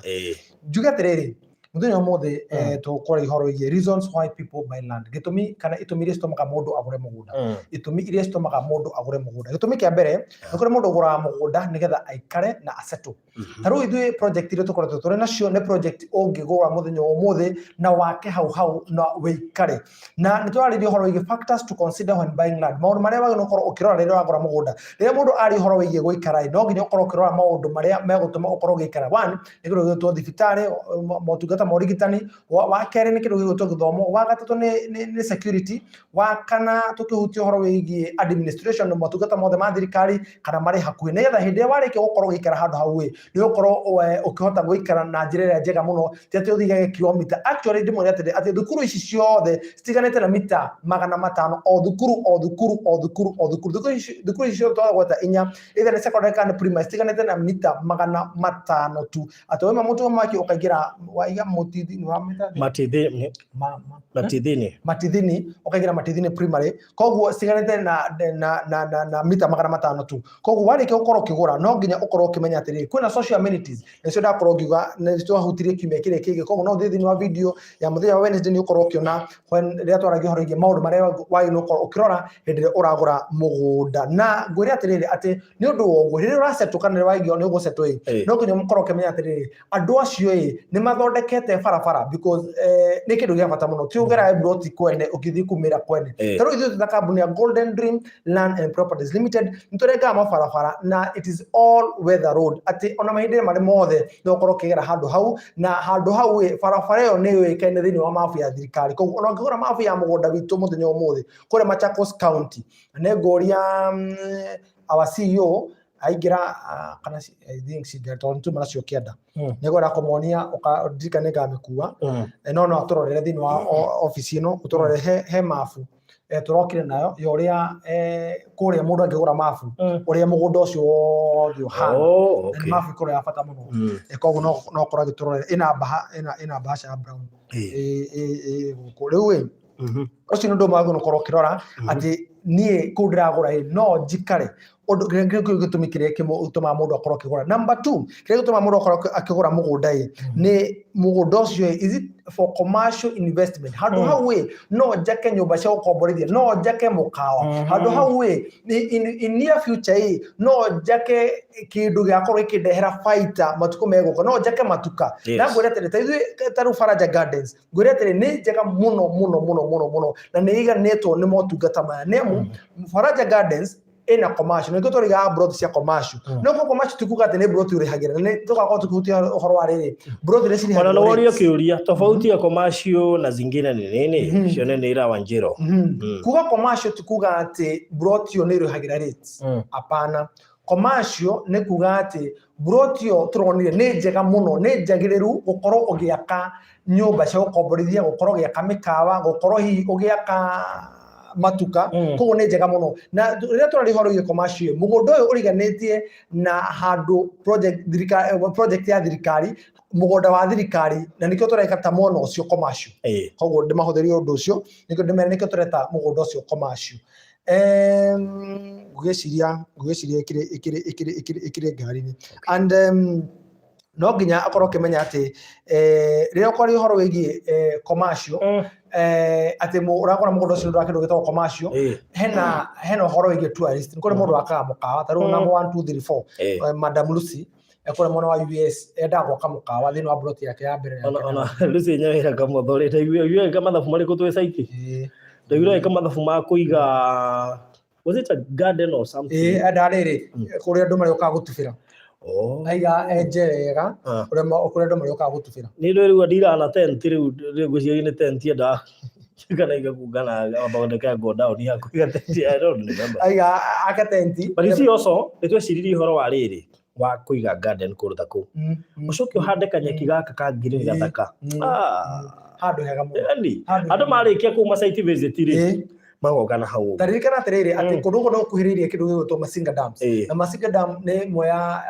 njuga tiriri muthenya mothe tukora ihoro igie reasons why people buy land gitumi kana itumi iria citomaga mundu agure mugunda itumi iria citomaga mundu agure mugunda gitumi kia mbere ni kuri mundu agura mugunda nigetha aikare na aseto taru ithu project iria tukoretwo turi nacio ni project ungigura muthenya mothe na wake hau na weikare na nitwarire ihoro igie factors to consider when buying land maundu maria wagino korwo ukirora riria wagura mugunda riria mundu ari ihoro wigie guikara no nginya ukorwo ukirora maundu maria megutuma ukorwo ugiikara one ni kindu gitwo thibitari motungata morigitani wa kere ni kindu gitwo githomo wa gatatu ni security wa kana tukihutia horo wigie administration no motungata mothe ma thirikari kana mari hakuhi nigetha hindi ya warike gukorwo ugiikara handu hau ni ukorwo ukihota guikara na njira ria njega muno tete uthigage kilomita actually ndimo ati thukuru ici ciothe stiganete na mita 500 o thukuru ici ciothe twagweta inya either ni secondary kana primary stiganete na mita 500 tu ati we mamutu maki ukagira waiga matithini ukagira matithini primary koguo stiganete na mita 500 tu koguo warike ukorwo kigura no nginya ukorwo kimenya atiri kwina social amenities nicio ndakorwo ngiuga nicio hutirie kimya kire kige koguo no thithini wa video ya muthenya Wednesday ni ukorwo kiona when ria twaragia horo ige maundu maria wai no ukorwo ukirora hindi uragura mugunda na ngwire atiriri ati ni undu woguo riri urasetuka ni waigio ni ugusetwo no nginya mukorwo kimenya atiriri andu acio ni mathondekete barabara because ni kindu gia bata muno tiugera broti kwene ukithi kumira kwene tero ithu ta kambuni ya Golden Dream Land and Properties Limited nturega mabarabara na it is all weather road ati ona mahindire mari mothe no korwo kigera handu hau na handu hau barabara yo ni wikaine thini wa mafu ya thirikari koguo ona ngigura mafu ya mugunda witu muthenya umuthi kure Machakos County ne ngoria our CEO aigira kana I think she got on to manacio kienda negora komonia ukadika nega mekua no aturorere thini wa office ino uturorere he mafu turokire nayo yoria kuria mundu angigura mafu uria mugunda ucio wothe uhana mafu kuria afata muno koguo no kora giturorere ina bahasha brown riu ucio ndo magu no korwo kirora ati nie kudragura no njikare undu gitumi gituma mundu akorwo akigura. Number 2 gituma mundu akorwo akigura mugunda ni mugunda ucio is it for commercial investment handu hau no njake nyumba cia gukomborithia no njake mukawa handu hau in near future no njake kindu giakorwo ikindehera faita matuko meguka no njake matuka na ngwire tere taru Faraja Gardens ngwire tere ni njega muno na ni iganetwo ni motungata maya nemu Faraja Gardens ina commercial niko toriga broad cia commercial no ko commercial tukuga ati ni broad urihagira ni tukaga tukuhutia uhoro wa riri broad reci ni ona wario kiuria tofauti ya commercial na zingine ni nini cione ni ira wanjiro kuga commercial tukuga ati broad yo ni urihagira rates apana commercial ni kuga ati broad yo turonire ni njega muno ni njagiriru gukorwo ugiaka nyumba cia gukomborithia gukorwo ugiaka mikawa gukorwo hi ugiaka matuka koguo ni njega muno na riria turari horo gi commercial mugunda uyu uriganetie na handu project ya thirikari mugunda wa thirikari na nikio tureka ta mono ucio commercial koguo ndimahuthirie undu ucio nikio ndimere nikio tureta mugunda ucio commercial ngugiciria ikire ngari ni and no nginya akorwo kimenya ati riria ukori horo wigi commercial ati urakora mugunda ucio ndurakindu gitwa commercial hena horo wigi tourist nkore mundu akaga mukawa taru number 1 2 3 4 Madam Lucy ekore mwana wa US enda gwaka mukawa thini wa broti yake ya mbere ona Lucy nyawira kamotho ri kama mathabu mari kutwe site ndagiro kama mathabu ma kuiga was it a garden or something adariri kuria andu mari ukaga gutubira aiga enjega kuria andu mari ukaga gutubira ni riu ndira na tent riu ngucia ni tent ya kana iga kugana abaondeka go down ya kuiga tent I don't remember aiga aka tent but you see also etwe ciriri horo wa riri wa kuiga garden kuruta ku ucoke uhande kanyeki gaka ka green gathaka handu hega muno andu marikia kuma site visit ri magogana hau taririkana atiriri ati kundu no kuhiriria kindu gitwa Masinga Dams na Masinga Dam ni moya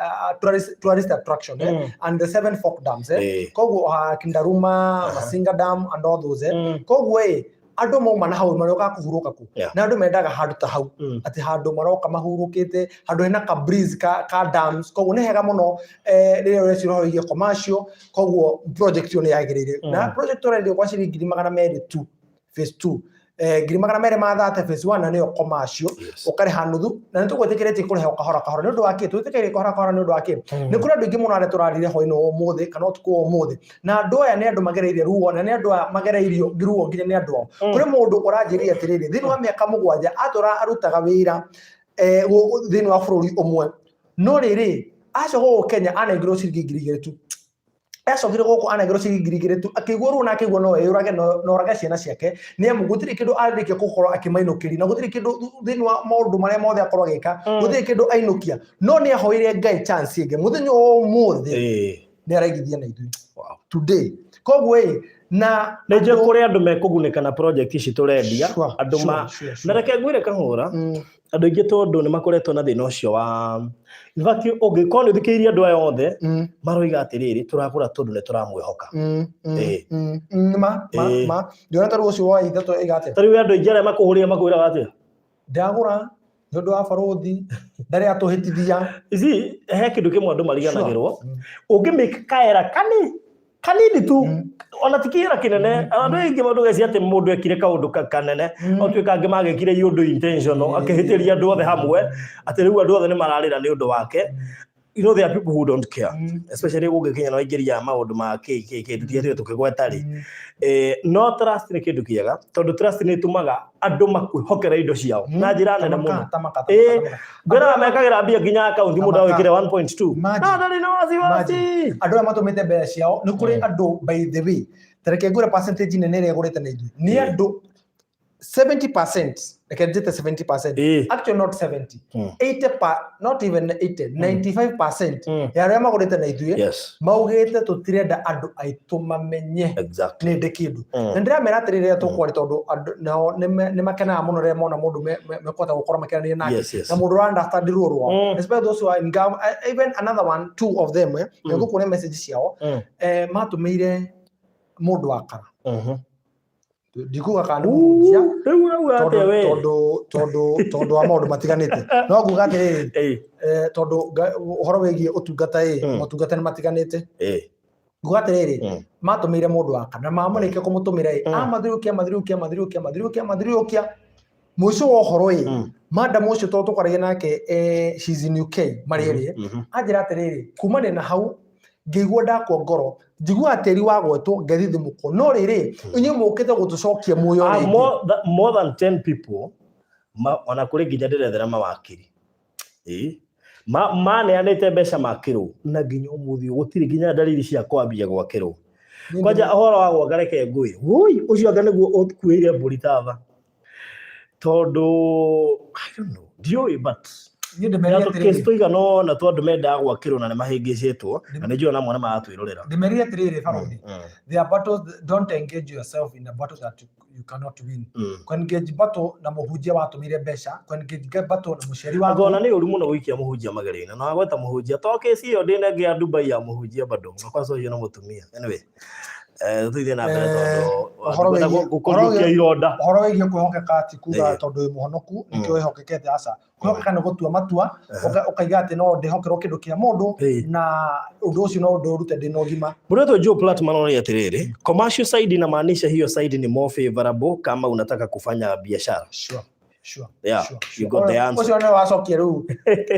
tourist attraction and the Seven Fork Dams koguo Kindaruma Masinga Dam and all those koguo andu mauma na hau maroka kuhuruka ku na andu mendaga handu ta hau ati handu maroka mahurukite handu hena ka breeze ka dams koguo ni hega muno riria ureciro hiye commercial koguo project yo ni yagirire na project already kwa ciringi 200 tu phase 2 girimagana mere mathate phase 1 na niyo commercial ukari hanuthu na nitugwetikirete kureha ukahora ni undu wake twitikirie kuhora ni undu wake ni kuri andu ingi muno are turarire hoino umuthi kana utuko umuthi na andu aya ni andu magereirie ruo na ni andu magereirio giruo nginya ni andu kuri mundu uranjiria atiriri thini wa miaka 7 atura arutaga wira thini wa bururi umwe no riri aco Kenya anengirwo ciringi 2,000 tu acokire guku anengirwo ciringi 2,000 tu akigwo ru na akigwo no yurage no rage ciana ciake ni amu gutiri kindu arike gukorwo akimainukiri na gutiri kindu thini wa maundu maria mothe akorwo agika gutiri kindu ainukia no ni ahoire Ngai chance inge muthenya umuthi ni araigithia na ithui today kogwo na neje kuri andu mekuguneka na project ici turendia andu na reke ngwire kahura andu ingi tondu ni makoretwo na thina ucio wa in fact ungikoni uthikiria andu aya othe maroiga atiriri turagura tondu ni turamwihoka ma ndiona taru ucio wa ithato igate taru andu ingi aria makuhuria makwira atia ndagura ndu wa Baruthi ndari atuhitithia ici he kindu kimwe andu mariganagirwo ungi make kaera kanini tu ona tikira kinene andu ingi mandu geci ati mundu ekire kaundu kanene otwika angi magekire yundu intentional akihitiria andu othe hamwe ati riu andu othe ni mararira ni undu wake. You know, there are people who don't care, especially when Kenya no igeria maundu ma ke tukigweta ri no trust ni kindu kiega tondu trust ni tumaga andu makwihokera indo ciao na njira nene muno ngwira mekagira mbia nginya account mundu awikire 1.2 na ndari no wasiwasi andu amatumite mbeca ciao ni kuri andu by the way tareke ngwira percentage nene ria gurite na ithui ni andu 70%, I can get 70%. Actually, not 70. 80%, not even 80, 95%. Yarema gorete na ithuye. Yes. Maugete tutirenda andu aitu mamenye. Exactly. Ni ndekindu. Ndira mera tirire tukwari tondu nao ni makena muno re mona mundu mekota gukora makena nake. Na mundu understand ruo. Especially those who are in government, even another one, two of them, ngukune message ciao. Matumire mundu akara. ndikuga kana mũhunjia rĩu rauga atĩa we tondũ wa maũndũ matiganĩte no nguga atĩrĩrĩ tondũ ũhoro wĩgiĩ ũtungata motungata nĩ matiganĩte nguga atĩrĩrĩ matũmĩire mũndũ wa kana mamũrĩkia kũmũtũmĩra mathiũrũkia mũico wa ũhoro madam ũcio tondũ tũkwaragia nake she's in UK marĩ anjĩra atĩrĩrĩ kumania na hau ngĩigua ndakwa ngoro njigua tĩri wa gwetwo ngethithĩ mũko no rĩrĩ inyuĩ mũkĩte gũtũcokia muoyo more than 10 people ona kũrĩ nginya ndĩrethera mawakiri maneanĩte mbeca makĩrwo na nginya ũmũthĩ gũtirĩ nginya dalili cia kwambia gwakĩrwo kwanja ũhoro wa gwaka reke ngũĩ ũcio anga nĩguo ũkuĩire mbũri tava tondũ I don't know ndiũĩ but Kristo no na tondũ mendaga gwakĩrwo na nĩ mahĩngĩcĩtwo na nĩ njũĩ na mwana maratwĩrorera ndĩmerire atĩrĩrĩ Baruthi there are battles don't engage yourself in a battle that you cannot win engage battle na mũhunjia watũmire mbeca engage battle na mũciari wa ngona nĩ ũru mũno gũikia mũhunjia magerĩine na wagweta mũhunjia to kesi ĩyo ndĩnengea Dubai ya mũhunjia bado na kwa sababu na mũtumia anyway tuithie na mbere tondũ gũkũrũkia ironda ũhoro wĩgiĩ kwĩhokeka ati kuga tondũ wĩ mũhonoku nĩkĩo wĩhokekete aca kwĩhokeka nĩ gũtua matua ũkaiga atĩ no ndĩhokerwo kĩndũ kĩa mũndũ na ũndũ ũcio no ndũrute ndĩ na ũgima Mũrĩtwo Joe Platinum anaona atĩrĩrĩ commercial side inamaanisha hiyo side ni more favorable kama unataka kufanya biashara Sure. You got the answer. Ucio nĩ wacokia rĩu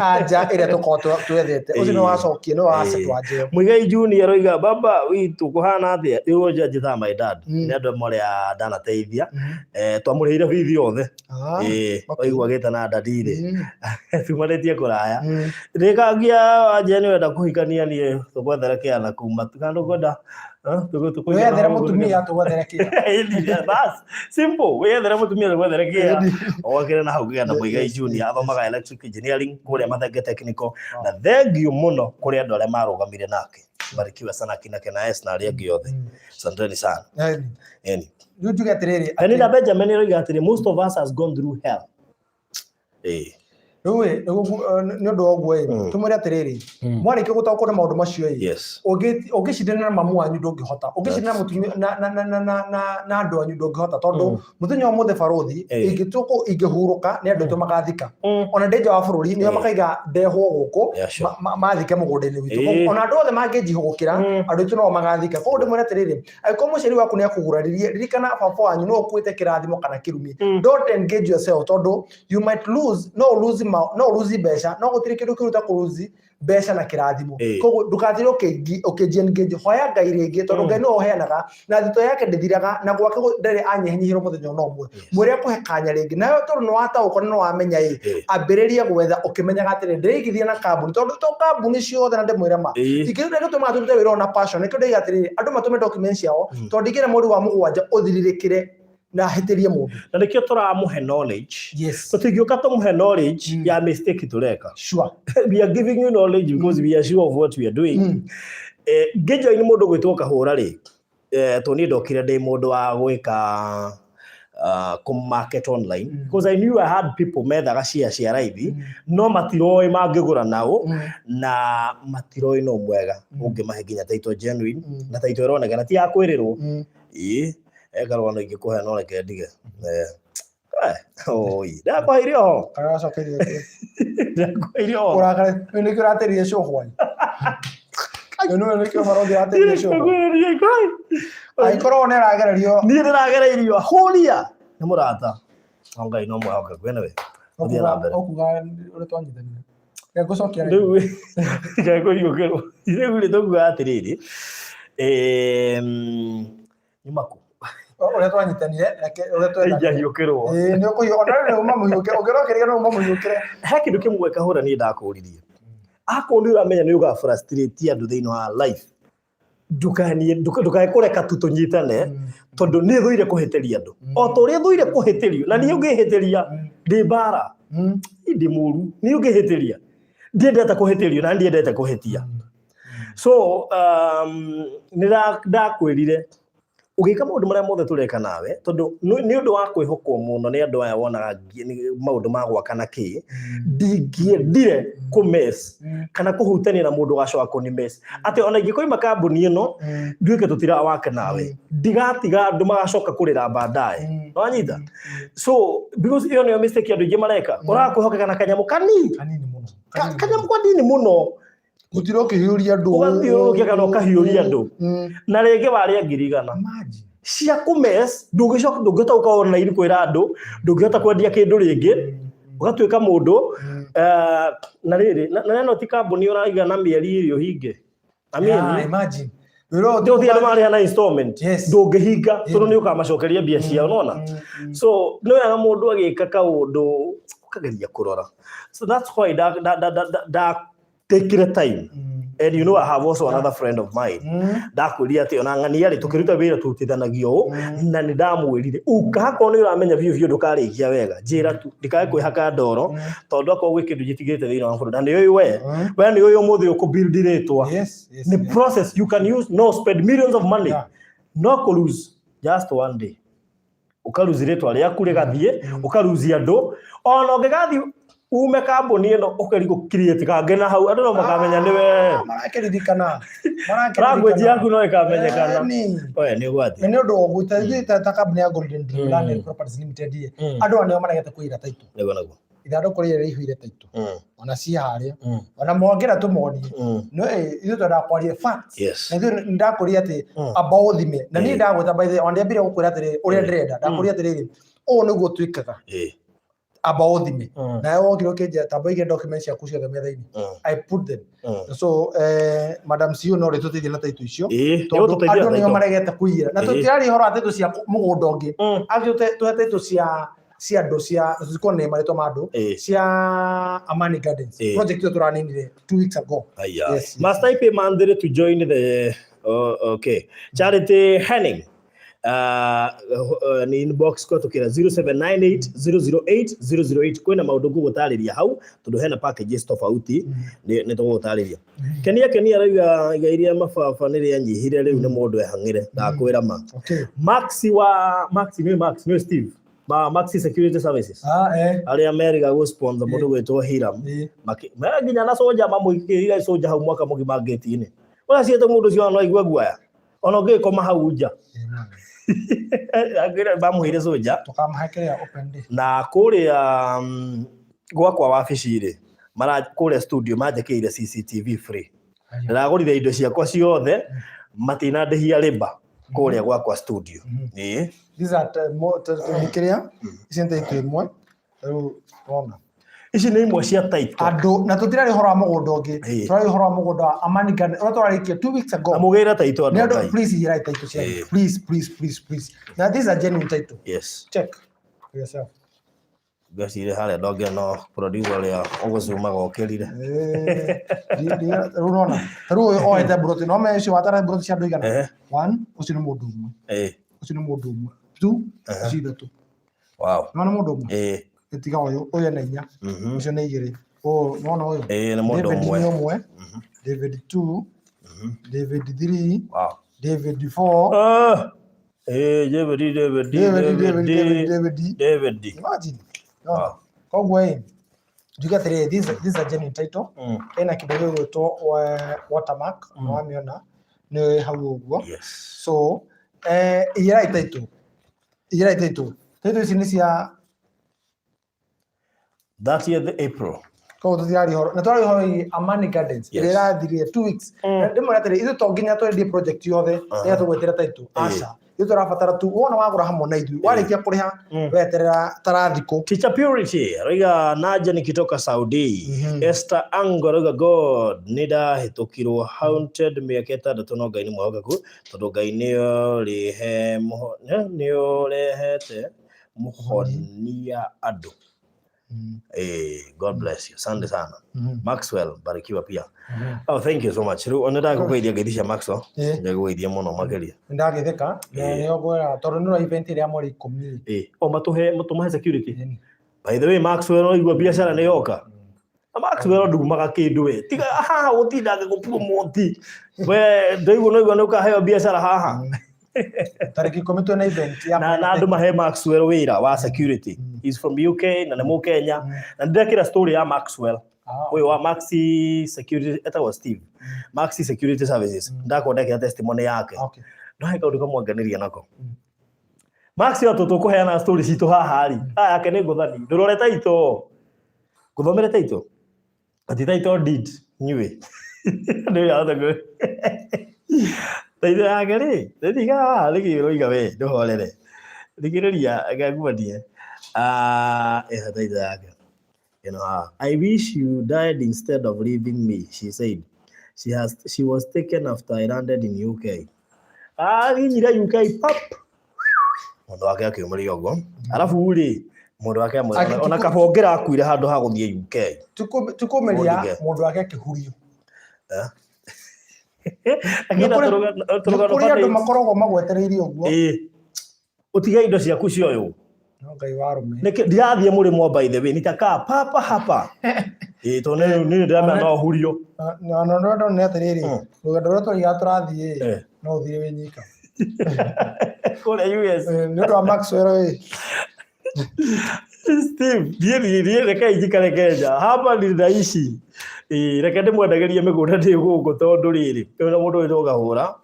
anja ĩrĩa tũkorwo twethete ucio nĩ wacokia nĩ wacetwa njeo Muigai Junior oiga baba witu kuhana thĩa igo jaji tha my dad nĩ andũ amwe ndanateithia twamũrĩire bithi othe oigua gĩta na ndadirĩ tumarĩtie kũraya ndĩkangia anja nĩ wenda kũhikania niĩ tũgwethere kĩana kuma kandu ngoda wethere mũtumia tũgwethere bas simple wethere mũtumia tũgwethere kĩana wakĩre na hau gĩa na Muigai Junior athomaga electric engineering kũrĩa Mathenge Technical na thengiũ mũno kũrĩ andũ arĩa marũgamire nake barikiwa sana kina S na arĩa angĩ othe asanteni sana rĩu njuge atĩrĩrĩ Anita Benjamin oiga atĩrĩ most of us has gone through hell rĩu nĩ ũndũ ũguo tũmwĩre atĩrĩrĩ mwarĩkia gũtaũkwo nĩ maũndũ macio ũngĩcindana na mamu wanyu ndũngĩhota ũngĩcindana na mũtumia na andũ anyu ndũngĩhota tondũ mũthenya ũmũthĩ Baruthi ingĩhurũka nĩ andũ aitũ magathika ona ndĩ nja wa bũrũri nĩo makaiga ndehwo gũkũ mathike mũgũnda-inĩ witũ ona andũ othe mangĩnjihũgũkĩra andũ aitũ nao magathika koguo ndĩmwĩre atĩrĩrĩ angĩkorwo mũciari waku nĩ akũguraririe ririkana baba wanyu no ũkuĩte kĩrathimo kana kĩrumi don't engage yourself tondũ you might lose no lose mbeca no gũtirĩ kĩndũ kĩruta kũlose mbeca na kĩrathimo koguo ndũkathire ũkĩengage hoya Ngai rĩngĩ tondũ Ngai no ũheanaga na thito yake ndĩthiraga na gwake ndarĩ anyihinyihĩrwo mũthenya no ũmwe mwĩre akũhe kanya rĩngĩ nayo tondũ nĩ wataũkwo na no wamenya ambĩrĩria gwetha ũkĩmenyaga atĩrĩ ndĩigithia na kambuni tondũ to kambuni ciothe na ndĩmwĩre ma ikĩruta gĩtũma tũrute wĩra na passion nĩkĩo ndĩiga atĩrĩ andũ matũme documents ciao tondũ ndingĩra mweri wa mũgwanja ũthirirĩkĩre na hĩtĩrie mũndũ na nĩkĩo tũramũhe knowledge tũtingĩũka tũmũhe knowledge ya mistake tũreka we are giving you knowledge because we are sure of what we are doing ngejoini mũndũ gwĩtwo Kahũra rĩ tũni ndokire ndĩ mũndũ wa gwĩka market online because I knew I had people methaga cia raithi no matiroĩ mangĩgũra nao na matiroĩ no mwega ũngĩmahe nginya title genuine na title ĩronekana ti ya kwĩrĩrwo ekarwa no ingĩkũhe no reke ndige ndakwairio ho ũrakare nĩkĩo ũraterie cũhwa nĩkĩo Baruthi ũraterie cũhwa angĩkorwo nĩ ũragererio niĩ ndĩragereirio hũria nĩ mũrata Ngai no mwĩhokeku we ũthiĩ na mbere ũkuga ũrĩa twanyitanire ngũcokia rĩu ngekũriũkĩrwo rĩu nĩ tũkuga atĩrĩrĩ nyumaku ũrĩa twanyitanire ũrĩa twendaniũkĩrwo nĩ ũkũhiũka ona uma mũhiũke ũngĩrokeria no uma mũhiũkĩre he kĩndũ kĩmwe Kahũra niĩ ndakũririe akorwo nĩ ũramenya nĩ ũga frustrate andũ thĩinĩ wa life ndũkae kũreka tu tũnyitane tondũ nĩ thũire kũhĩtĩria andũ o ta ũrĩa thũire kũhĩtĩrio na niĩ ũngĩhĩtĩria ndĩ mbara ndĩ mũru niĩ ũngĩhĩtĩria ndiendete kũhĩtĩrio na ndiendete kũhĩtia so nĩ ndakwĩrire ugika maundu maria mothe tureka nawe tondu ni undu wa kwihokwo muno ni andu aya wonaga maundu ma gwakana ki ndingiendire ku mess kana kuhutania na mundu gacoka kuni mess ati ona ingikoima kambuni ino nduike tutira wake nawe ndigatiga andu magacoka kurira baadaye wanyita so because iyo niyo mistake andu ingi mareka urakwihokeka na kanyamu kanini muno kanyamu kanini muno gutiro kihiuria andu ugathiurukia kana ukahiuria andu na ringi waria ngirigana cia kumes ndungicoka ndungitauka online kwira andu ndungihota kwendia kindu ringi ugatuika mundu na riri na no ti kambuni uraiga na mieri irio hinge imagine ndio thia mari ana installment ndungihinga tondu ni ukamacokeria mbia cia unaona so no ya mundu agika kaundu ukageria kurora so that's why that take the time and you know I have also another friend of mine ndakwiri ati ona ng'ania ri tukiruta wira tutithanagio na ni ndamwirire ukahako ni uramenya vivyo ndukarikia wega njira tu ndikae kwihaka ndoro tondu akwa gwi kindu gitigite thina wa bũrũri na ni uyu we ni uyu muthi ukubuild retwa the process you can use no spend millions of money no ko lose just one day ukaluzi retwa riaku rigathie ukaluzi andu ona ungigathi ume kambuni ino ukarigo create kange na hau andu no makamenya niwe marakiririkana language yaku no ikamenyekana oya ni gwati ni undu ogutithita ta kambuni ya Golden Dream Land Properties Limited andu aneo maragete kuira taito nigo naguo ithandu kurire rihuire taito ona ci haria ona mwongera tumoni no ithu tonda kwaria facts na ithu ndakuria ati about thime na ni ndagweta by the on mbere gukwira ati uria ndirenda ndakuria ati riri o niguo twikaga about thime na wogiro keja taboige documents ya kushia metha-ini I put them so madam CEO no ritutithia na taito icio tondu andu nio maregete kuira na tutirari horo ataito cia mugunda ungi agio taito cia ndo cia zikone mareto mando cia Amani Gardens project yo turaninire 2 weeks ago must I pay mandate to join the okay Charity Henning ni inbox kwa tukira 0798008008 kwena maundu ngugutariria hau tondu hena packages tofauti ni tugutariria kenia rauga iria mababa ni ria nyihire riu ni mundu ehangire ndakwira ma Max ni Steve Maxi Security Services aria America go sponsor mundu gwetwo Hiram nginya na soja mamwikirira soja hau mwaka mugima gate-ini uraciete mundu cio no igwa guaya ona ngikoma hau nja agira bamuhire soja tukamhakiria open day na kuria gwakwa wabici-ri mara kuria studio manjekire CCTV free ndagurire indo ciakwa ciothe matina ndihia riba kuria gwakwa studio these are nikiria isente itwimwe riu ona ici ni imwe cia taito andu na tutirari horo wa mugunda ungi turari horo wa mugunda wa Amani Garden ora turarikia 2 weeks ago amugira taito andu ngai please here taito cia please now these are genuine taito check for yourself gasire hale doge no producer ria ogozuma gokirire runona ru o eta Baruthi no me cio watara Baruthi cia ndoigana 1 ucio ni mundu umwe ucio ni mundu umwe 2 ucio ithatu wow no mundu umwe tiga uyu na inya ucio ni igiri no uyu ni mundu umwe David 2 David 3 wow David 4 David imagine kogwe juga three these are genuine title ena kidogo gwetwo watermark no amiona ni hau uguo so ira title ici ni cia 30th April ko tuthiari horo na twari horo Amani Gardens ira thirie 2 weeks ndimwe atiri ithu to nginya twendie project yothe ya tugwetera title aca ithu turabatara tu wona wagura hamwe na ithu warikia kuriha weterera tarathiko Teacher Purity raiga naja nikitoka Saudi Esther Ango raiga God nida hitukirwo haunted miaka 6 no ngai ni mwahogaku tondu ngai nio rehete muhonia andu God bless you. Asante sana. Maxwell barikiwa pia. Oh, thank you so much. Onada kukwaidia gaidisha Maxwell. Ndakuwaidia muno mageria. Ndagitheka. Nio gwera tondu nura event ria mweri 10. Matumahe security. By the way Maxwell no igwa biashara ni yoka. Maxwell ndumaga kindu we. Tiga haha utindaga gupromote. We ndoigwo no igwa no kaheo biashara haha. tariki komito na event na andu mahe Maxwell wira wa security. He's from UK na nĩ Kenya. Na ndĩrekĩra story ya Maxwell. Huyo wa Maxi Security etagwo Steve. Maxi Security Services. Ndakwandĩkĩra testimony yake. No he kaũndũ kamwanganĩria nako. Maxi tũkũheana story citũ haha ri. Yake nĩ ngũthani. Ndũrore taito. Ngũthomere taito. Ati taito did. Nyue. Ndio yathagwo. Taito yake rĩ. Ndiga rĩgĩroiga we ndũhorere. Thikĩrĩria ngagwandie. Taito yake. You know, I wish you died instead of leaving me, she said. She was taken after I landed in UK. Nyira UK pop. Mundu wake akiumĩria ũguo. Arabu rĩ, mundu wake ona kabongera akuire handũ ha gũthiĩ UK. Tukumeria mundu wake akihurio. Kuri andu makoragwo magwetereire ũguo. Utiga indo ciaku cioyo. Ngai warume. Ndirathiĩ mũrĩmo by the way, nitaka papa hapa. To nĩ ndĩramenya no hurio. No nĩ atĩrĩrĩ. Rũgendo rũrĩa tũrathiĩ no ũthiĩ wĩnyika. Kũrĩa US. Nĩ ũndũ wa Maxwell. Steve, ndiye reka ijikare Kenya. Hapa ndaishi. Reke ndĩmwendagĩrie mĩgũnda ndĩ gũkũ tondũ rĩrĩ. Ona mũndũ ũyũ ũgahũra.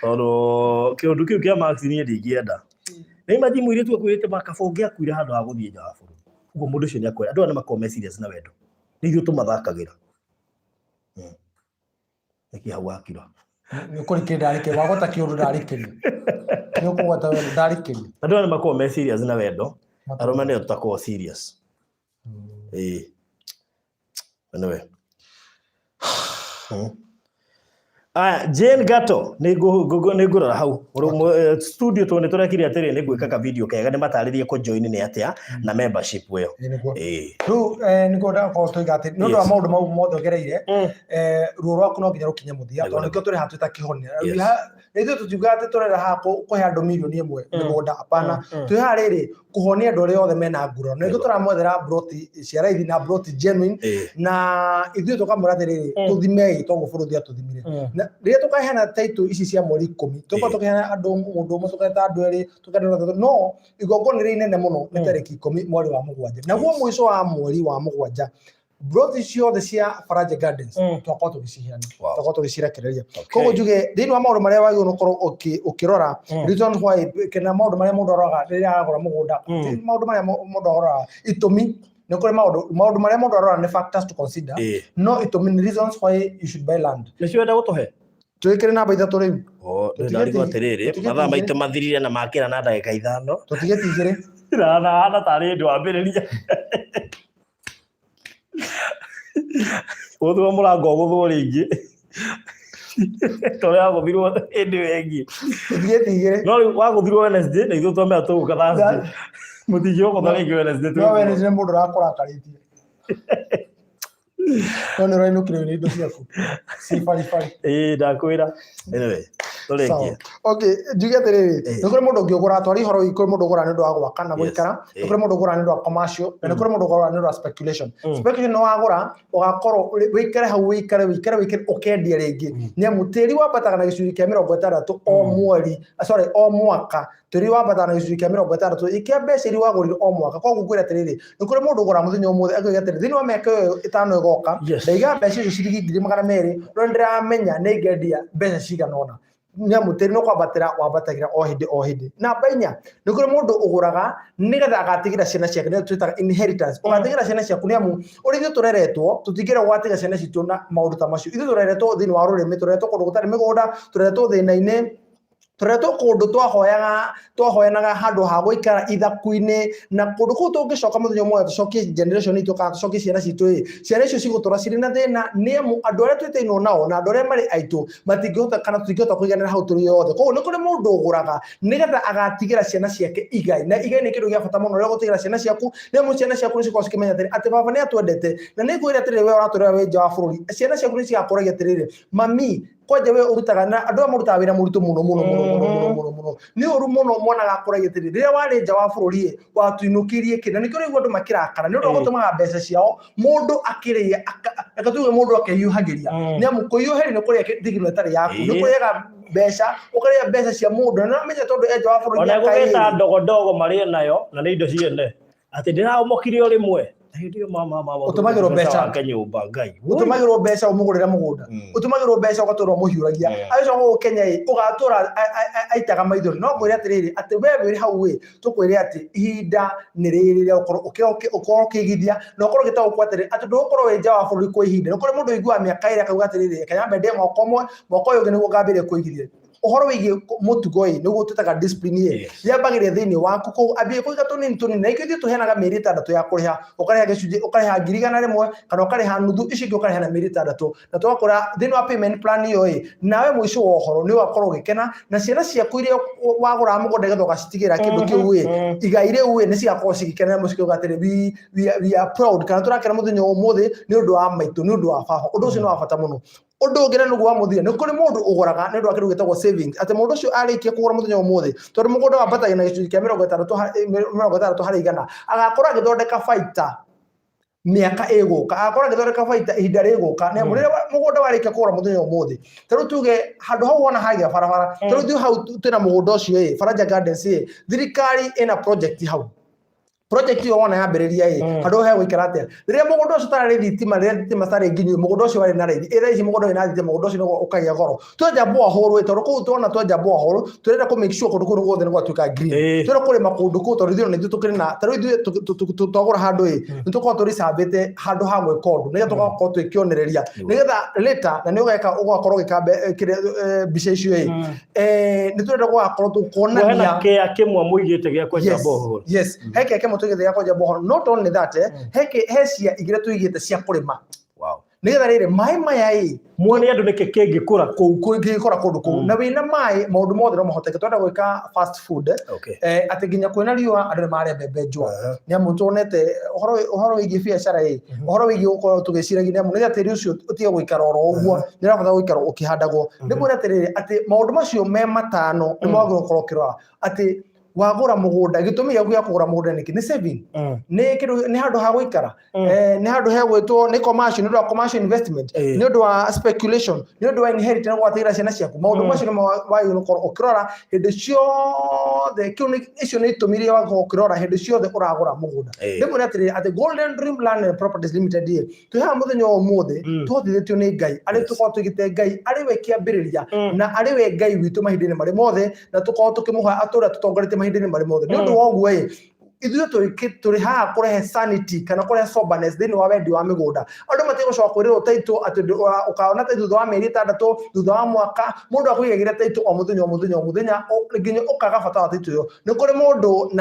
Tondũ kĩũndũ kĩu kĩa Max niĩ ndingĩenda. Nĩ mathi mwĩrĩ tu akwĩrĩte makabonge akuire handũ ha gũthiĩ nja wa bũrũri. Ũguo mũndũ ũcio nĩ akwĩra. Andũ nĩ makoragwo me serious na wendo. Nĩ ithuĩ tũmathakagĩra. Nĩkĩ hau akira. Nĩ kũrikĩra ndarĩkĩria. Wagota kĩũndũ ndarĩkĩria. Nĩ ũkũgwata wendo ndarĩkĩria. Andũ nĩ makoragwo me serious na wendo. Arũme nĩo tũtakoragwo serious. Anyway. Jane Gato nĩ ngũrora hau studio tũ nĩ tũrekire atĩrĩ nĩ gwĩka ka video kega nĩ matarĩrie ko join nĩ atĩa na membership weo rĩu nĩ ngũnda ko tũiga atĩ nĩ ũndũ wa maũndũ mau mothe ũgereire ruo rwaku no nginya rũkinye mũthia tondũ nĩkĩo tũrĩ haha twĩta kĩhonia nĩthuĩ tũtiuga atĩ tũrera haha kũhe andũ mirioni ĩmwe mĩgũnda hapana twĩ haha rĩrĩ kũhonia andũ arĩa othe mena nguraro nĩthuĩ tũramwethera broti cia raithi na broti genuine na ithuĩ tũkamwĩra atĩrĩrĩ tũthimei tondũ bũrũri atũthimire rĩrĩa tũkaheana title ici cia mweri 10 tũkorwo tũkaheana andũ mũndũ ũmwe tũketa andũ erĩ tũketa no igongona rĩ inene mũno nĩ tarĩki 10 mweri wa mũgwanja naguo mũico wa mweri wa mũgwanja broti ciothe cia Farage Gardens twakorwo tũgĩciheana twakorwo tũgĩcirekereria koguo njuge thĩinĩ wa maũndũ marĩa wagĩrĩirwo gũkorwo ũkĩrora reason why kana maũndũ marĩa mũndũ aroraga rĩrĩa aragũra mũgũnda maũndũ marĩa mũndũ aroraga itũmi nĩ kũrĩ maũndũ marĩa mũndũ arora nĩ factors to consider no itũmi nĩ reasons why you should buy land nĩcio wenda gũtũhe twĩkĩre namba ithatũ rĩu ndarigwo atĩrĩrĩ mathaa maitũ mathirire na makĩra na ndagĩka 5 tũtigĩtigĩre na tarĩ ndũ ambĩrĩria gũthwo mũrango gũthwo rĩngĩ tũrĩa gũthirwo hĩndĩ wengi tũtigĩtigĩre no rĩu wagũthirwo Wednesday na ithuĩ twamera tũgũka Thursday mũtingĩ gũkotha rĩngĩ Wednesday no Wednesday mũndũ ũrakũrakarĩtie no nĩ ũrainũkire nĩ indo ciaku si baribari ndakwĩra anyway tũrĩkie okay njuge atĩrĩrĩ nĩ kũrĩ mũndũ ũngĩgũra atwari ihoro kũrĩ mũndũ ũgũra nĩ ũndũ wa gwaka na gũikara nĩ kũrĩ mũndũ ũgũra nĩ ũndũ wa commercial na nĩ kũrĩ mũndũ ũgũra nĩ ũndũ wa speculation no wagũra ũgakorwo wĩikare hau wĩikare ũkendia rĩngĩ nĩ amu tĩri wambataga na gĩcunjĩ kĩa 60 o mweri o mwaka tĩri wambataga na gĩcunjĩ kĩa 60 ikia mbeca iria wagũrire o mwaka koguo ngwĩra atĩrĩrĩ nĩ kũrĩ mũndũ ũgũra mũthenya ũmwe akoiga atĩrĩrĩ thĩinĩ wa mĩaka ĩyo 5 ĩgoka ndaiga mbeca icio ciringi 200 no ndĩramenya nĩ ngendia mbeca cigana ũna nĩ amu tĩri no kwambatĩra wambatagĩra o hĩndĩ namba 4 nĩ kũrĩ mũndũ ũgũraga nĩgetha agatigĩra ciana ciake nĩyo twĩtaga inheritance ũgatigĩra ciana ciaku nĩ amu ũrĩa ithuĩ tũreretwo tũtigĩre gwatiga ciana citũ na maũndũ ta macio ithuĩ tũreretwo thĩinĩ wa rũrĩmĩ tũreretwo kũndũ gũtarĩ mĩgũnda tũreretwo thĩna-inĩ tũreretwo kũndũ twahoyanaga handũ ha gũikara ithaku-inĩ na kũndũ kũu tũngĩcoka mũthenya ũmwe tũcokie generation itũ kana tũcokie ciana citũ ciana icio cigũtũra cirĩ na thĩna nĩ amu andũ arĩa twĩtainwo nao na andũ arĩa marĩ aitũ matingĩhota kana tũtingĩhota kũiganĩra hau tũrĩ othe koguo nĩ kũrĩ mũndũ ũgũraga nĩgetha agatigĩra ciana ciake igai na igai nĩ kĩndũ gĩa bata mũno rĩa gũtigĩra ciana ciaku nĩ amu ciana ciaku nĩ cikorwo cikĩmenya atĩ baba nĩ atwendete na nĩ ngwĩra atĩrĩrĩ we ũratũrera wĩ nja wa bũrũri ciana ciaku nĩ cigakũragia atĩrĩrĩ mami kwanja we urutaga na andũ amũrutaga wĩra mũritũ mũno nĩ ũru mũno mwana gakũragia atĩrĩrĩ rĩrĩa warĩ nja wa bũrũri watuinũkĩrie kĩna nĩkĩo rĩu andũ makĩrakara nĩ ũndũ wa gũtũmaga mbeca ciao mũndũ akĩrĩia akatuge mũndũ akĩhiũhagĩria nĩ amu kũhiũhĩria nĩ kũrĩa thigino ĩtarĩ yaku nĩ kũrĩaga mbeca ukaria mbeca cia mundu na menya tondu enja wa bũrũri ona gũgĩta ndogo marĩ nayo na nĩ indo ciene atĩ ndĩramũkire o rĩmwe ndio mama utumagirwo mbeca wake nyũmba ngai utumagirwo mbeca umugurira mugunda utumagirwo mbeca ugatura muhiuragia aco Kenya ugatura aitaga maithori no ngwire atiriri ati wewe uri hau we tukwire ati ihinda ni riri ria ukorwo ukigithia na ukorwo gitago kwatiriri ati ndukorwo wenja wa bũrũri kwa ihinda no kuri mundu igua miaka iri akauga atiriri kanyambe ndi moko uyu niguo ngambire kuigithia uhoro wigie mutugo yi niguo tutaga discipline ye yambagire thiini waku ko abie kuiga tunini na ikithio tuhenaga mĩeri 6 ya kuriha ukariha gicunji ukariha 1,100 kana ukariha nuthu ici ingĩ ukariha na mĩeri 6 na twakora thiini wa payment plan iyo yi nawe mwisho wa uhoro ni wakorwo gikena na ciana ciaku iria wagura mugunda getho gacitigira kindu kiu yi igaire uwe ni ciakorwo cigikenera mucike gatire we are proud kana turakena muthenya umuthi ni undu wa maitu ni undu wa baba undu ucio ni wa bata muno undu ngire nugu wa muthia ni kuri mundu uguraga ni undu wa kindu gitagwo savings ati mundu ucio arikia kugura muthenya umuthi tondu mugunda wa bata ina gicunji kia 60 hari igana agakora agithondeka baita miaka iguka agakora agithondeka baita ihinda riguka na murire mugunda warikia kugura muthenya umuthi taru tuge handu hau wona hagia barabara taru thu hau twina mugunda ucio Faraja Gardens thirikari ina project hau project yo wona yambiriria handu he gwikara atia riria mugunda ucio tarari thitima tari nginyu mugunda ucio wari na raithi ira ici mugunda ina thitima mugunda ucio no ukagia goro twenja boa horo tondu kuu tuona twenja boa horo turenda ku make sure kundu kuu guothe ni gwatuika green turenda kuri makundu kuu tondu thiro ni tukiri na taru twagura handu ni tukorwo turi sabite handu ha gwika undu nigetha tugakorwo twikionereria nigetha later na ni ugeka ugakorwo gikambe bica icio ni turenda gugakorwo tukonania hena kimwe muigite gia kwenja boa yes heke kimwe tuigite kwa bohoro not only that he cia igire tuigite cia kurima wow nigetha riri mai maya muone andu niki kingikura kundu kuu na wina mai maundu mothe no mahoteke twenda gwika fast food ati nginya kwina riua andu ni mare mbembe njua ni amu tuonete uhoro wigi biacara uhoro wigi ukorwo tugiciragia ni amu nigetha tiri ucio utige gwikara oro uguo ni rabatha gwikara ukihandagwo ni mwira atiriri ati maundu macio me matano ni mwagirwo gukorwo kirora ati wagura mugunda gitumi ya kugura mugunda ni saving ni kindu ni handu ha gwikara ni handu he gwitwo ni commercial ni commercial investment ni undu wa speculation ni undu wa inherit na gwatira ciana ciaku maundu macio ni wayo ukirora hindi ciothe kiuni icio ni itumirie wa ukirora hindi ciothe uragura mugunda ni mwira atiri at Golden Dream Land and Properties Limited tuha muthenya umuthi tuthithitio ni ngai ari tukorwo tugite ngai ari we kiambiriria na ari we ngai witu mahindini mari mothe na tukorwo tukimuha atura tutongorete mahindini mari mothe ni undu wa guo ithuĩ tũrĩ haha kũrehe sanity kana kũrehe soberness thĩinĩ wa wendi wa mĩgũnda andũ matigũcoka kwĩrĩrwo taitũ atĩ ũkaona taitũ thutha wa mĩeri 6 thutha wa mwaka mũndũ akũigagĩra taitũ o mũthenya nginya ũkaga bata wa taitũ ĩyo nĩ kũrĩ mũndũ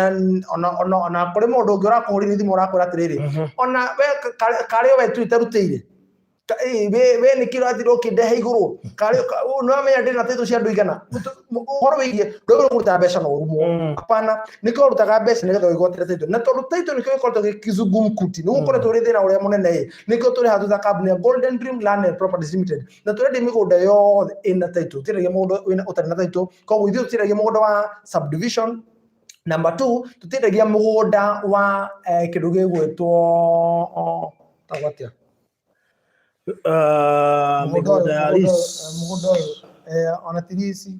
na kũrĩ mũndũ ũngĩ ũrakũhũrĩra thimũ ũrakwĩra atĩrĩrĩ ona we karĩ we tu itarutĩire we ni kiro athiro kindehe iguru kari no amenya ndina taitũ cia andũ igana uhoro wigie ndũgĩrwo kũruta mbeca na ũrumo hapana nĩkĩo rutaga mbeca nĩgetha ũigotire taitũ na tondũ taitũ nĩkĩo gĩkoretwo gĩkizungumkuti nĩgũkoretwo ũrĩ thĩna ũrĩa mũnene nĩkĩo tũrĩ ha thutha kambuni ya Golden Dream Land and Properties Limited na tũrendia mĩgũnda yothe ĩna taitũ tũtiragia mũgũnda ũtarĩ na taitũ koguo ithuĩ tũtiragia mũgũnda wa subdivision. Number 2 tũtiragia mũgũnda wa kĩndũ gĩgwĩtwo tagwatia migunda ya lease on a tirisi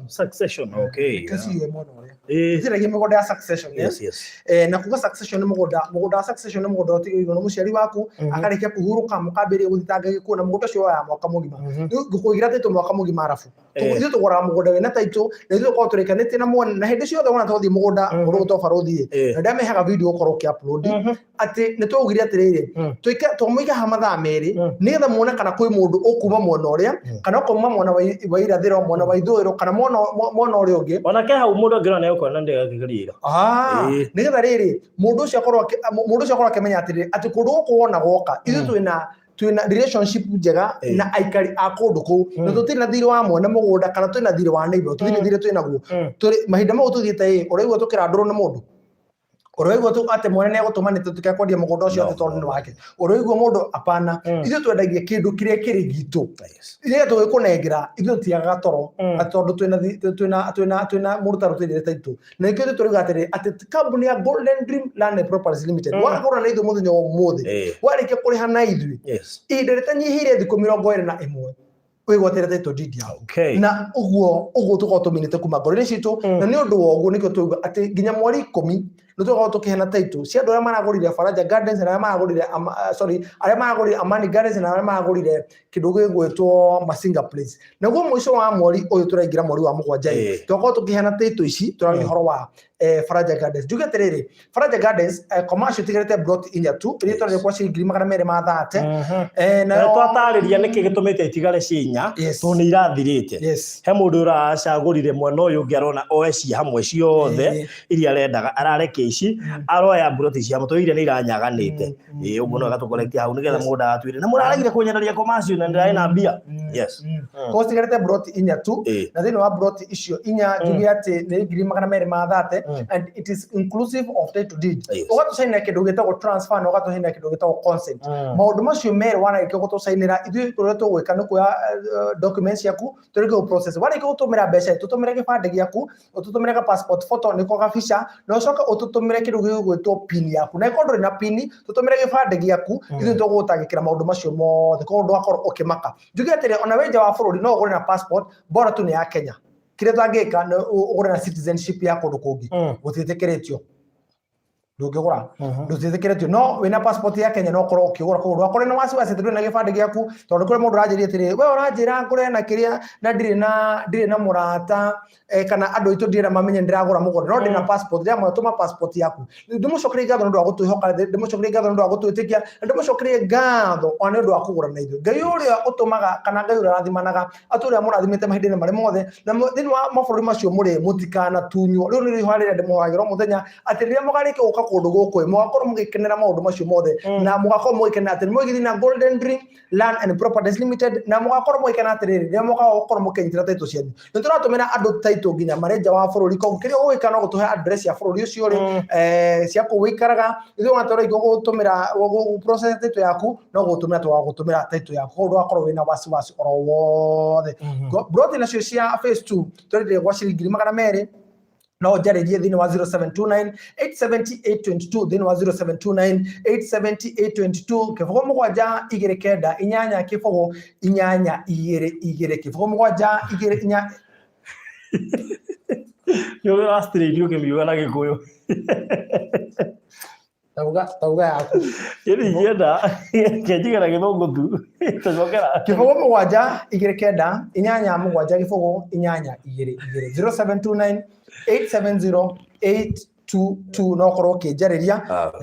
succession okay kasi ye mono tira ge migunda ya succession yes na kuga succession ni mugunda succession ni mugunda utigirwo no muciari waku akarikia kuhuruka mukambire guthitanga gikuo na mugunda cio ya mwaka mugima ngukugira taitũ mwaka mugima arafu ithu tugora mugunda wena taitũ na ithu ko turekanite na mwana na hindi ciothe wona twathi mugunda murugo tobarothi na ndamehaga video ukorwo ki upload ati ni twugire atiriri tumuiga hamatha meri nigetha muone kana kwi mundu ukuma mwona uria kana ukuma mwona wa irathiro mwona wa ithuiro kana mwona uria ungi ona ke hau mundu ngirona ne ukona ndegakigirira nigetha riri mundu ucio akorwo akimenya atiriri ati kundu guku wona goka ithu twina relationship njega na aikari a kundu kuu na tutina thiri wa mwene mugunda kana twina thiri wa neighbor tuthire thire twina guo turi mahinda mau tuthiite uraigua tukira nduru ni mundu uraigua tu ate mwene ne gutuma ni tutuke kwendia mugunda ucio ati tondu ni wake uraigua mundu apana ithu twendagia kindu kiria kiri gitu ile tugikunengera ithu tiaga toro atondu twina muruta rutire taitu na ikio turiga ati kambuni ya Golden Dream Land and Properties Limited wagura na ithu muthenya wa umuthi warikia kuriha na ithu ihinda ritanyihire thiku 21 wigwatire title deed yao na uguo tuko tuminite kuma ngoro-ini citu na ni undu wa uguo nikio tuga ati nginya mweri 10 nitugakorwo tukihena title cia andu aria maragurire Faraja Gardens na aria maragurire aria maragurire Amani Gardens na aria maragurire kindu gigwitwo Masinga Place naguo mwisho wa mweri uyu turaingira mweri wa 7 tugakorwo tukihena title ici turagia horo wa Faraja Gardens njuge atiriri Faraja Gardens commercial tigerete brought inya tu iri tore kwa ciringi 230 na twatariria niki gitumite itigare cinya to ni irathirite he mundu uracagurire mwena uyu ngiarona oeci hamwe ciothe iria arendaga arareke ici aroya buroti cia muto iria ni iranyaganite uguo no gatukorektia hau nigetha mundu atwire na muraragire kunyenderia commercial na ndira ina mbia ko tigerete brought inya tu na thini wa brought icio inya njuge ati ni 230 and it is inclusive of title deed ugatusainira kindu gitagwo transfer na ugatusainira kindu gitagwo consent maundu macio mere wana ikio gutusainira ithu tureto gwika no kuya documents yaku tureke process wana ikio gutumira mbeca tutumire gibande giaku ututumire ka passport photo niko gabisha no coka ututumire kindu gigwitwo pin yaku na ikondo na pin tutumire gibande giaku ithu tugutagikira maundu macio mothe ko ndu akorwo ukimaka njuge atire ona wenja wa bururi no ugure na passport bora tu ni ya Kenya kire twangika ugure na citizenship ya kundu kungi gutitekeretio ndungigura ndutitekeretio no wina passport ya Kenya no korwo ukigura kundu akore no wasi turi na gibande giaku tondu kure mundu rajirie atiri we uranjira ngure na kiria na ndire na murata kana andu itu ndire mamenye ndiragura mugore no ndina passport ya mwatuma passport yaku ndimucokerie ngatho ndu agutwihoka ndimucokerie ngatho ndu agutwitikia ndimucokerie ngatho ona ndu akugura na ithu ngai uria utumaga kana ngai uria rathimanaga aturia murathimite mahindini mari mothe na thini wa maburi macio muri mutikana tunyo riu ni riharire ndimuhagiro muthenya atiriria mugarike uka kundu guku mugakorwo mugikenera maundu macio mothe na mugakorwo mugikenera atiri mugithi na Golden Dream Land and Properties Limited na mugakorwo mugikenera atiri ria mugakorwo mukinyitira title cianyu ni turatumira andu title nginya marenja wa bururi ko kiria ugikana gutuhe address ya bururi ucio ri cia kuwikaraga ithu watoro igutumira process title yaku no gutumira title yaku ndu akorwo wina wasiwasi oro wothe broti nacio cia phase 2 turire gwa ciringi 200 no jarerie thini wa 0729 87822 thini wa 0729 87822 kifogo mugwanja igire kenda inyanya kifogo inyanya igire kifogo mugwanja igire inya yo Australia kemiuga na gikuyu tauga yaku yeri yenda kejigara githongo tu tujokera kifogo mugwanja igire kenda inyanya mugwanja kifogo inyanya igire 0729 870-822 no korwo kijariria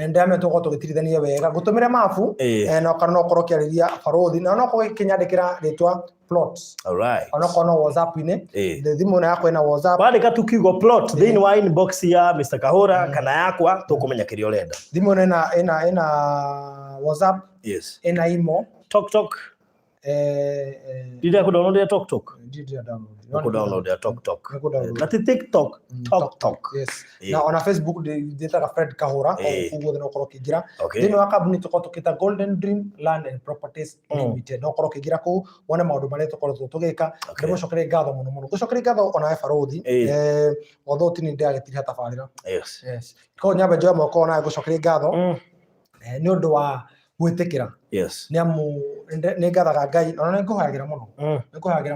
ndame to goto gitirithania wega gutumire mafu no kana no korwo kiariria Baruthi na no korwo kinyandikira ritwa plots ono kono WhatsApp ine thimu na yako ina WhatsApp bandika tukigo plot thini wa inbox ya Mr. Kahura kana yakwa tukumenya kiria urenda thimu ina WhatsApp ina imo tok did I download ya tok did you download download ya tok na TikTok tok na ona Facebook dita Fred Kahura ugo no korwo kigira thini wa kabuni tukita Golden Dream Land and Properties Limited no korwo kigira ku wona maundu mari tukorwo tugika ndimo cokere ngatho muno gucokere ngatho ona Baruthi although tini ndiagitiri hata farira ko nyambe njoya moko ona gucokere ngatho ni undu wa gwitikira ni amu ni ngathaga ngai ona nikuhagira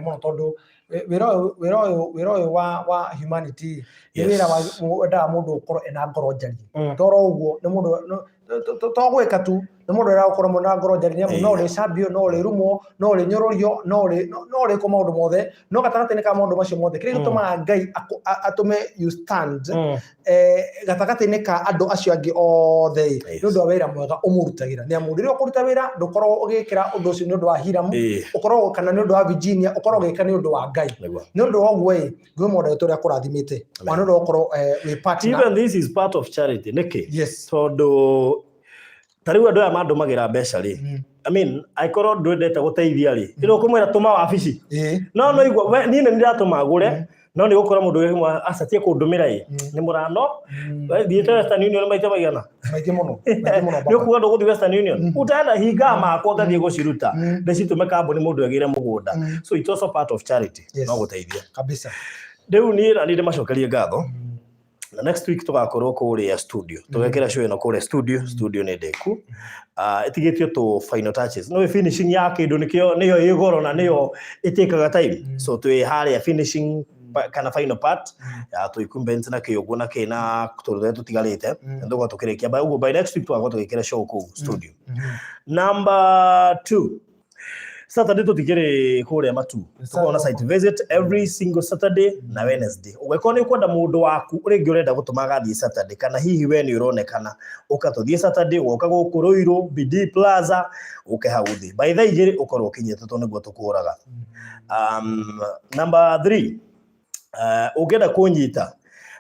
muno tondu wira wa humanity wira wa mundu ukorwo ena ngoro njari toro uguo ni mundu to gwika tu ni mundu era ukorwo muna ngoro njari ni amu no ri cambio no ri rumo no ri nyororio no ri ko maundu mothe no gatagatini ka maundu macio mothe kiri gutuma ngai atume you stand gatagatini ka andu acio angi othe ni undu wa wira mwega umurutagira ni amu riria ukuruta wira ndukorwo ugikira undu ucio ni undu wa hiramu ukorwo kana ni undu wa Virginia ukorwo ugika ni undu wa ngai ni undu wa gwe gwe mundu turia kurathimite wana ndu ukorwo we partner even this is part of charity niki tondu tariu andu aya mandumagira mbeca ri I mean aikorwo ndwendete guteithia ri ino kumwira tuma wabici no igwa ni ndiratuma gure no ni gukora mundu wimwe acatie kundumira ni murano thiete Western Union maita maigana maite muno ni kuga nduguthi Western Union utaenda hinga makwa gathie guciruta ndecitume kambuni mundu agire mugunda so it's also part of charity no guteithia kabisa riu ni macokerie ngatho na next week tugakorwo kuria studio tugekira show ino kuria studio ni ndeku itigitio to final touches no finishing ya kindu niyo igoro na niyo itekaga time so twi haria finishing kana final part ya tuikumbenzi na kiyogo na kina turure tutigarite ndugo tukirikia by next week tugakorwo tugikira show ku studio. Number 2, Saturday tutigere kuria matu tukona site visit every single Saturday na Wednesday. Ugeko ni kwenda mundu waku uringi urenda gutuma gathi Saturday kana hihi we ni uronekana ukatuthie Saturday uka guku Ruiru BD Plaza ukehauthi by the igiri ukorwo kinyete to niguo tukuraga. Number 3, ugenda kunyita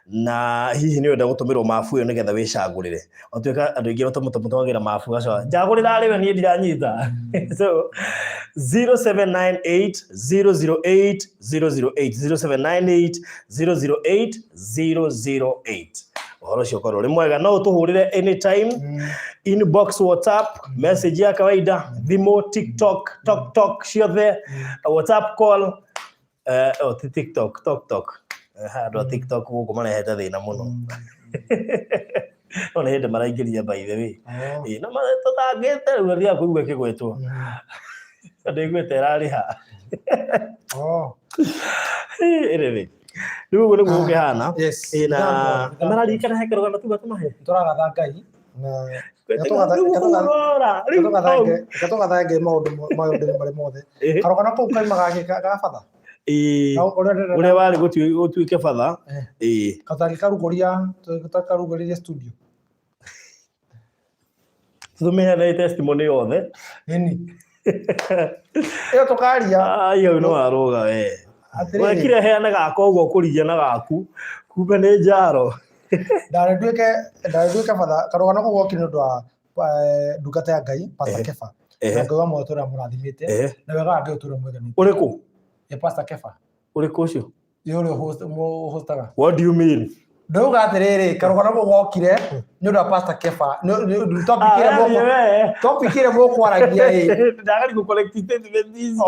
na hihi ni wenda gutumirwo mafu yo nigetha wicagurire otuika andu ingi batumutagira mafu gaco njagurira ari we ni ndiranyita so 0798 008 008 ohoro cio korwo ri mwega no utuhurire anytime inbox WhatsApp message ya kawaida thimo TikTok tok ciothe WhatsApp call TikTok tok hado TikTok guko marehete thina muno ona hende maraingĩria by the way na tutangĩte rĩu ria kũigua kĩgwetwo ndĩgwete rariha ĩrĩrĩ rĩu ũguo nĩguo ũkĩhana na mararikana hekerogana tuga tũmahe tũragatha Ngai na gatũgathange maũndũ marĩ mothe karogana kũu kaimaga gabatha ure wari gutuike batha katari karugoria tutakarugoria studio tumehe na testimony yothe nini iyo tukaria iyo no aroga we kire heana gako ugo kurigia na gaku kumbe ni njaro ndareduike batha karogana kugo kinodwa ndungata ya Ngai Pastor Kefa na Ngai wa motora murathimite na wega Ngai utura mwegani uriku Pastor Kefa uriku ucio yule hostaga what do you mean nduga atiriri karogana gukire ni ndo Pastor Kefa topic ire moko aragia ndagari ku collect statement hizi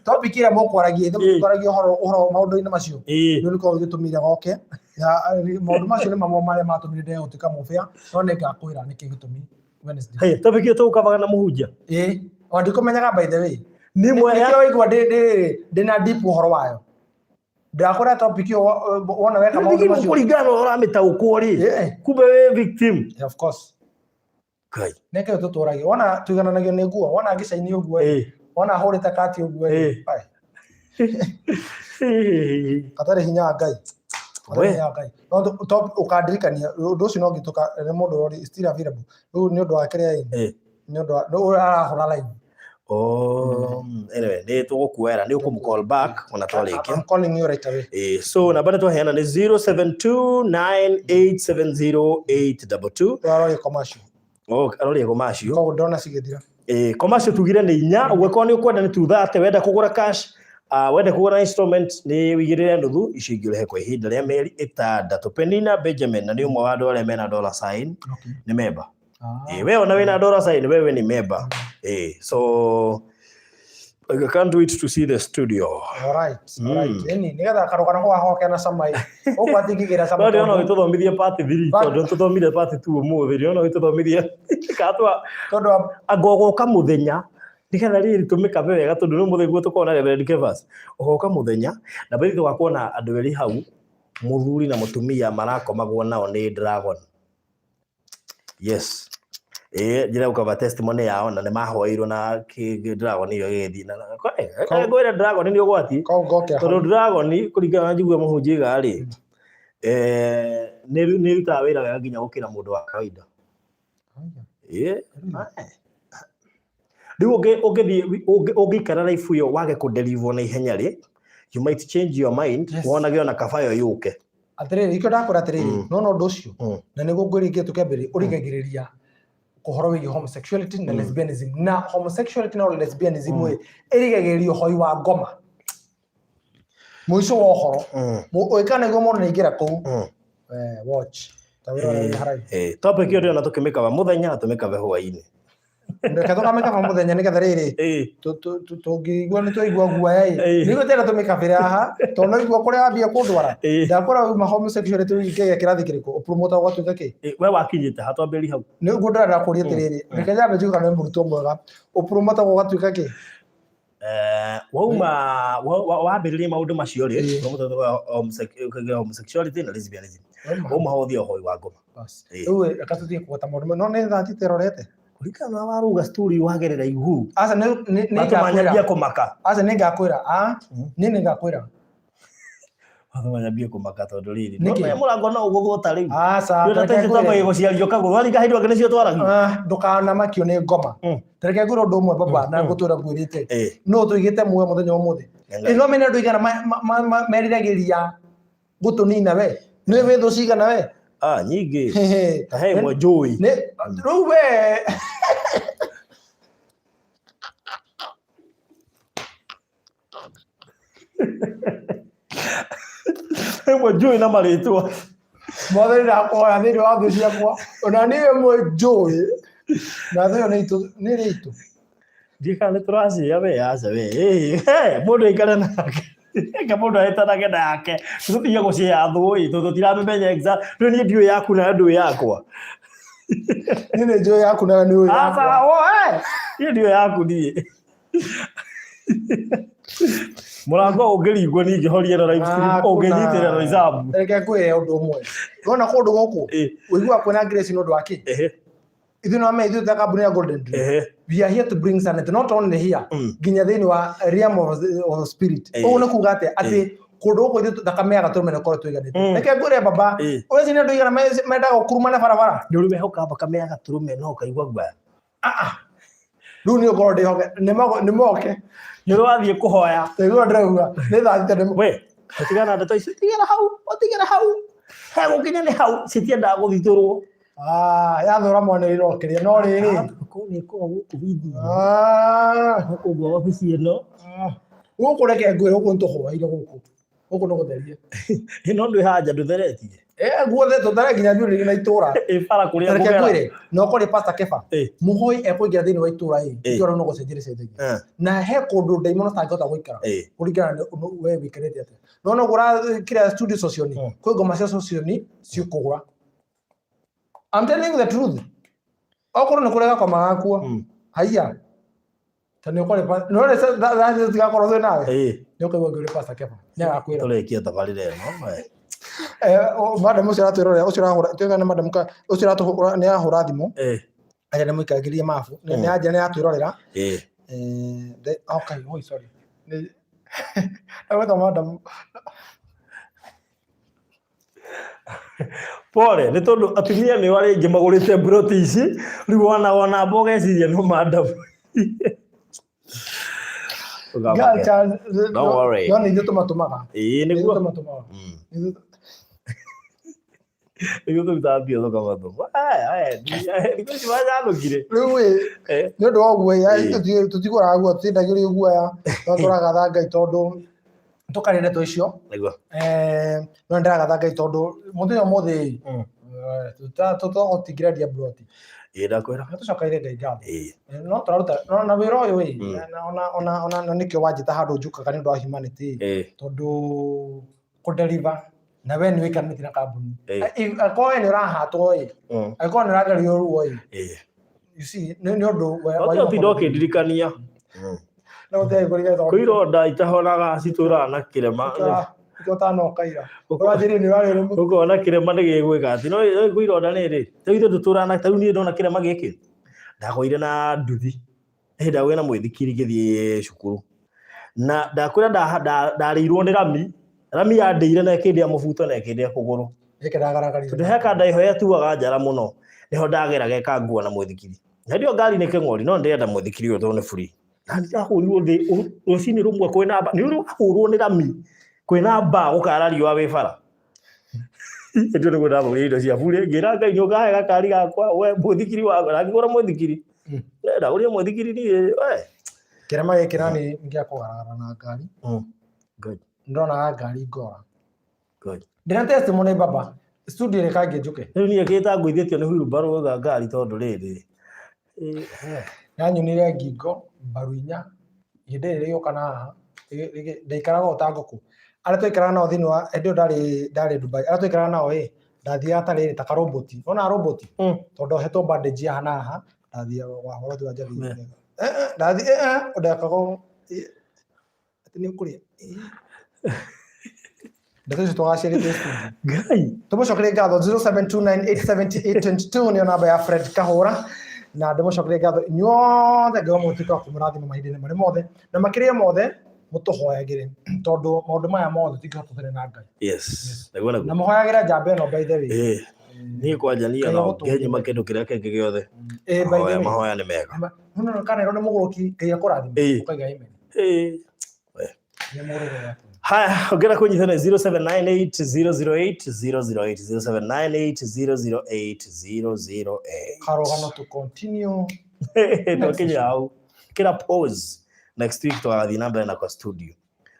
topic ire moko aragia twaragia horo maundu-ini macio ni niko gitumira goke ya maundu macio ni mamwe maria matumire ndio utika mufia no ne ngakwira niki gitumi Wednesday topic ire tukabaga na muhunjia ndiko menyaga by the way ni mwe ya igwa ndina deep uhoro wayo ndakora topic yo wona weka maundu macio kuringana uramita ukuri kumbe we victim of course kai neke tuturagi wona tuigananagia ni nguo wona ngicaini uguo wona hurite kati uguo ai katare hinya Ngai no top ukadirikania undu ucio no ngituka ni mundu ori still available ni undu wa kire ni undu no arahora line anyway ni tugukuera ni ukumcall back ona twarikia I'm calling you right away so na bado tuheana ni 0729870822 arori commercial arori commercial ko ndona cigithira commercial tugire ni inya ugweko ni ukwenda ni tuthate wenda kugura cash wenda kugura instrument ni wigirire nduthu icingire kwa ihinda ria meri 6 Penina Benjamin na ni umwe wa andu aria mena dollar sign ni member wewe ona wena dollar sign wewe ni member so I can't wait to see the studio. All right. Ni nigatha karogana kwa hoke na samai ukwatingigira samai ndio no ituthomithie part 3 ndio tuthomire part 2 umuthi ndio no ituthomithie katwa tondu agogoka muthenya nigetha riri tumika wega tondu no muthenya guo tukona red canvas ogoka muthenya na bali tugakuona andu eri hau muthuri na mutumia marakomagwo nao ni dragon. Yes. Jira ukava testimony yao na nemahoirwo na dragon iyo githi na ngoira dragon ni ugwati tondu dragon kuringana na njigua muhunjiga ri ni ruta wira wega nginya gukira mundu wa kawaida riu ungikara life yo wage ku deliver na ihenya ri you might change your mind wonage ona kabayo yuke atiriri ikyo ndakora atiriri no nducio na niguo ngwirikie tukembere urigagiriria kuhoro wi homosexuality na lesbianism na homosexuality na lesbianism we irigagirio hoi wa ngoma muico wa horo oikana go mono ningira ku watch tawira harai topic yo ndio tukimeka wa muthenya tumeka wa hwaini Ndeka thukame kaba muthenya ni getha riri tungigua ni twaigua guaya ni gutera tumikabira haha tono igua kuria ambia kundwara ndakora uma homosexuality wike kirathi kiriko upromote gwatuika ki we wakinyite hatwambiri hau ni gundara ndakuria tiriri ndeka jambe juga ni murutwo mwega upromote gwatuika ki wauma wambiririe maundu macio ri homosexuality na lesbianism wauma hothi ohoi wa ngoma riu akatuthie kugota maundu no ni thati terorete kurikana waruga story wagerera igu asa ni ngakwira kumaka asa ni ngakwira ni ngakwira wathomanyambie kumaka tondu riri no murango no uguthota riu asa ndetete mai guciario kago wari ngahindu ake nicio twaragia ndukana makio ni ngoma tereke ngwira undu umwe baba na ngutura ngwirite no tuigite muwe muthenya umuthi ino mene ndu igana meriragiria gutunina we ni withu cigana we nyingi kahe mwe njui riu we mwe njui na maritwa mwathani ndakoya thiini wa thũ ciakwa ona niwe mwe njui na thio ni ritu ndika ni turacia we aca we mundu aikare nake eka mundu aetanage nake tutiye gucia thũi tutiramenya exact riu ni ndiũ yaku na ndũ yakwa ni njui yaku na ni uyu aca ni ndiũ yaku nie murango ungiringwo ningi horie na live stream unginyitira na izabu reke kwire undu umwe wona kundu guku uigua kwina grace no ndwaki ithu no me ithu ta kambuni ya Golden Dream we are here to bring sanity not only here ginya thini wa realm of spirit una kuga ati kundu guku ithu thakame ya gaturume ne korwo twiganite reke kwire baba uzi ne nduigana menda gukuruma na barabara ni uri mehoka thakame ya gaturume no kaigwa gwa riu ni ugorode hoke ni moke ni wathie kuhoya tegwa ndauga ni thate ni we utigana ndeto icio tigera hau he gukinya ni hau citienda guthiturwo yathura mwana irokeria no riri ko ni ko guku bithi guku gwa ofisi ino guku reke ngwire guku ntuhoaire guku no gutherie ino ndu hanja ndutheretie guothe tutare nginya njuri na itura bara kuria reke ngwire no kuri pastor kefa muhoi ekuingira thini wa itura itura no gucenjire cenjagia na he kundu ndaimono tangihota guikara kurigana we wikarite ate no gura kira studio socioni kwi ngoma cia socioni ciukugura I'm telling you the truth okorwo ni kurega kwa magakua haiya tani ukore no le that tigakorwo thwe nawe ni ukaigua ngiri pastor kefa ni agakwira turekia tabarire no madam ucio ratwirore ucio rahura twegana madam ka ucio ratuhura ni ahura thimu aja ni muikagiria mafu ni aja ni atwirorera okay oi sorry awetha madam pole ni tondu atumia ni wari ingi magurite Baruthi ici riu wana mboga iciria no madam don't worry no ni tumatũmaga niguo tumatũmaga niguo tũtambia thũka matũ niguo ciwajathũkire rĩu nĩ ũndũ wa ũguo tũtigũraga guo tũtindagĩrio guoya no tũragatha Ngai tondũ tũkarĩ ndeto icio niguo no ndĩragatha Ngai tondũ mũthenya ũmũthĩ tũtigĩraria Baruthi ndakwĩra tũcokaire Ngai ngatho no tũraruta na wĩra ũyũ ona nĩkĩo wanjĩta handũ njukaga nĩ ũndũ wa humanity tondũ kũdeliver na we ni wikanite na kambuni akorwo ni urahatwo akorwo ni uragerio ruo you see ni undu wa tindo kindirikania no te kuriga kuironda itahonaga citura na kirema ikotano kaira urathiri ni wari uko na kirema ni gigwika ati no kuironda ni ri tawithe tuturana tau ni ndona kirema giki ndagoire na nduthi ndagwe na mwithikiri githie cukuru na ndakwira ndarirwo ni rami yandeire na kindi ya mubuto na kindi ya kuguru ikiragaragaria tundu heka ndaiho yatuaga njara muno niho ndageraga ekangua na mwithikiri na ndio ngari ni king'ori no ndenda mwithikiri uyo ni free na ndahurirwo ndi rucini rumwe kwina ni urahurwo ni rami kwina mba ukarario wa wibara ndio niguo ndaburi indo cia bure ngira Ngai ni ugahe gakari gakwa we mwithikiri wa ngigura mwithikiri ndenda uria mwithikiri ni we kirema gikirani ngia kugaragara na ngari good ndona ngari ngora good ndina testimony baba studio rekange njuke riu ni akita ngwithitio ni wheelbarrow ga ngari tondu riri Nanyunire ngingo Baruinya inde rĩrĩ yoka na ndaikaraga ũtangoku arĩa twaikaraga nao thĩinĩ wa endio ndarĩ Dubai arĩa twaikaraga nao ndathiaga ta rĩrĩ ta karoboti ona roboti tondũ hetwo bandage haha na haha ndathiaga wahoro thwa njathi ndathi ndakago atĩ nĩ ũkũrĩa ndeto icio twagacĩrĩte studio Ngai tũmũcokerie ngatho 0729878822 nĩyo namba ya Fred Kahũra na ndĩmũcokerie ngatho inyuothe ngĩwa mũtuĩka wa kũmũrathima mahinda-inĩ marĩ mothe na makĩria mothe mũtũhoyagĩre tondũ maũndũ maya mothe tingĩhota tũtarĩ na Ngai. Yes. Na mũhoyagĩra njamba ĩno by the way. Niĩ kwanja no ngenyuma kĩndũ kĩrĩa kĩngĩ gĩothe. Mahoya nĩ mega. Mũno kana ĩro nĩ mũgũrũki Ngai akũrathime ũkaiga amen. Nĩ mũgũrũki. Haya, ongera kũnyitana 0798008008 0798008008. Karogano to continue. No kinya hau. Kira pause. Next week twagathiĩ na mbere na kwa studio.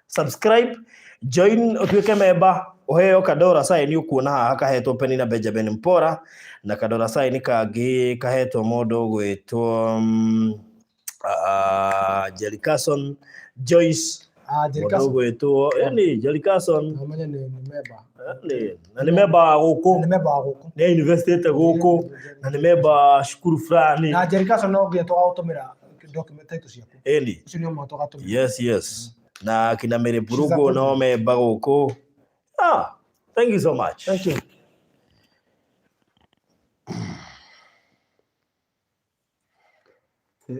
Subscribe, join utuĩke member, ũheo kadora sign ũkuona haha kahetwo Penny na Benjamin Mpora na kadora sign kangĩ kahetwo mũndũ gwĩtwo Jerry Carson, Joyce mũndũ gwĩtwo Jerry Carson nĩ member wa gũkũ nĩ university gũkũ na nĩ member cukuru fulani na Jerry Carson no nginya tũgatũmĩra document icio ciaku ucio nĩ mwato gatũmĩra yes na kina Mary Burugo no member gũkũ thank you so much. Thank you.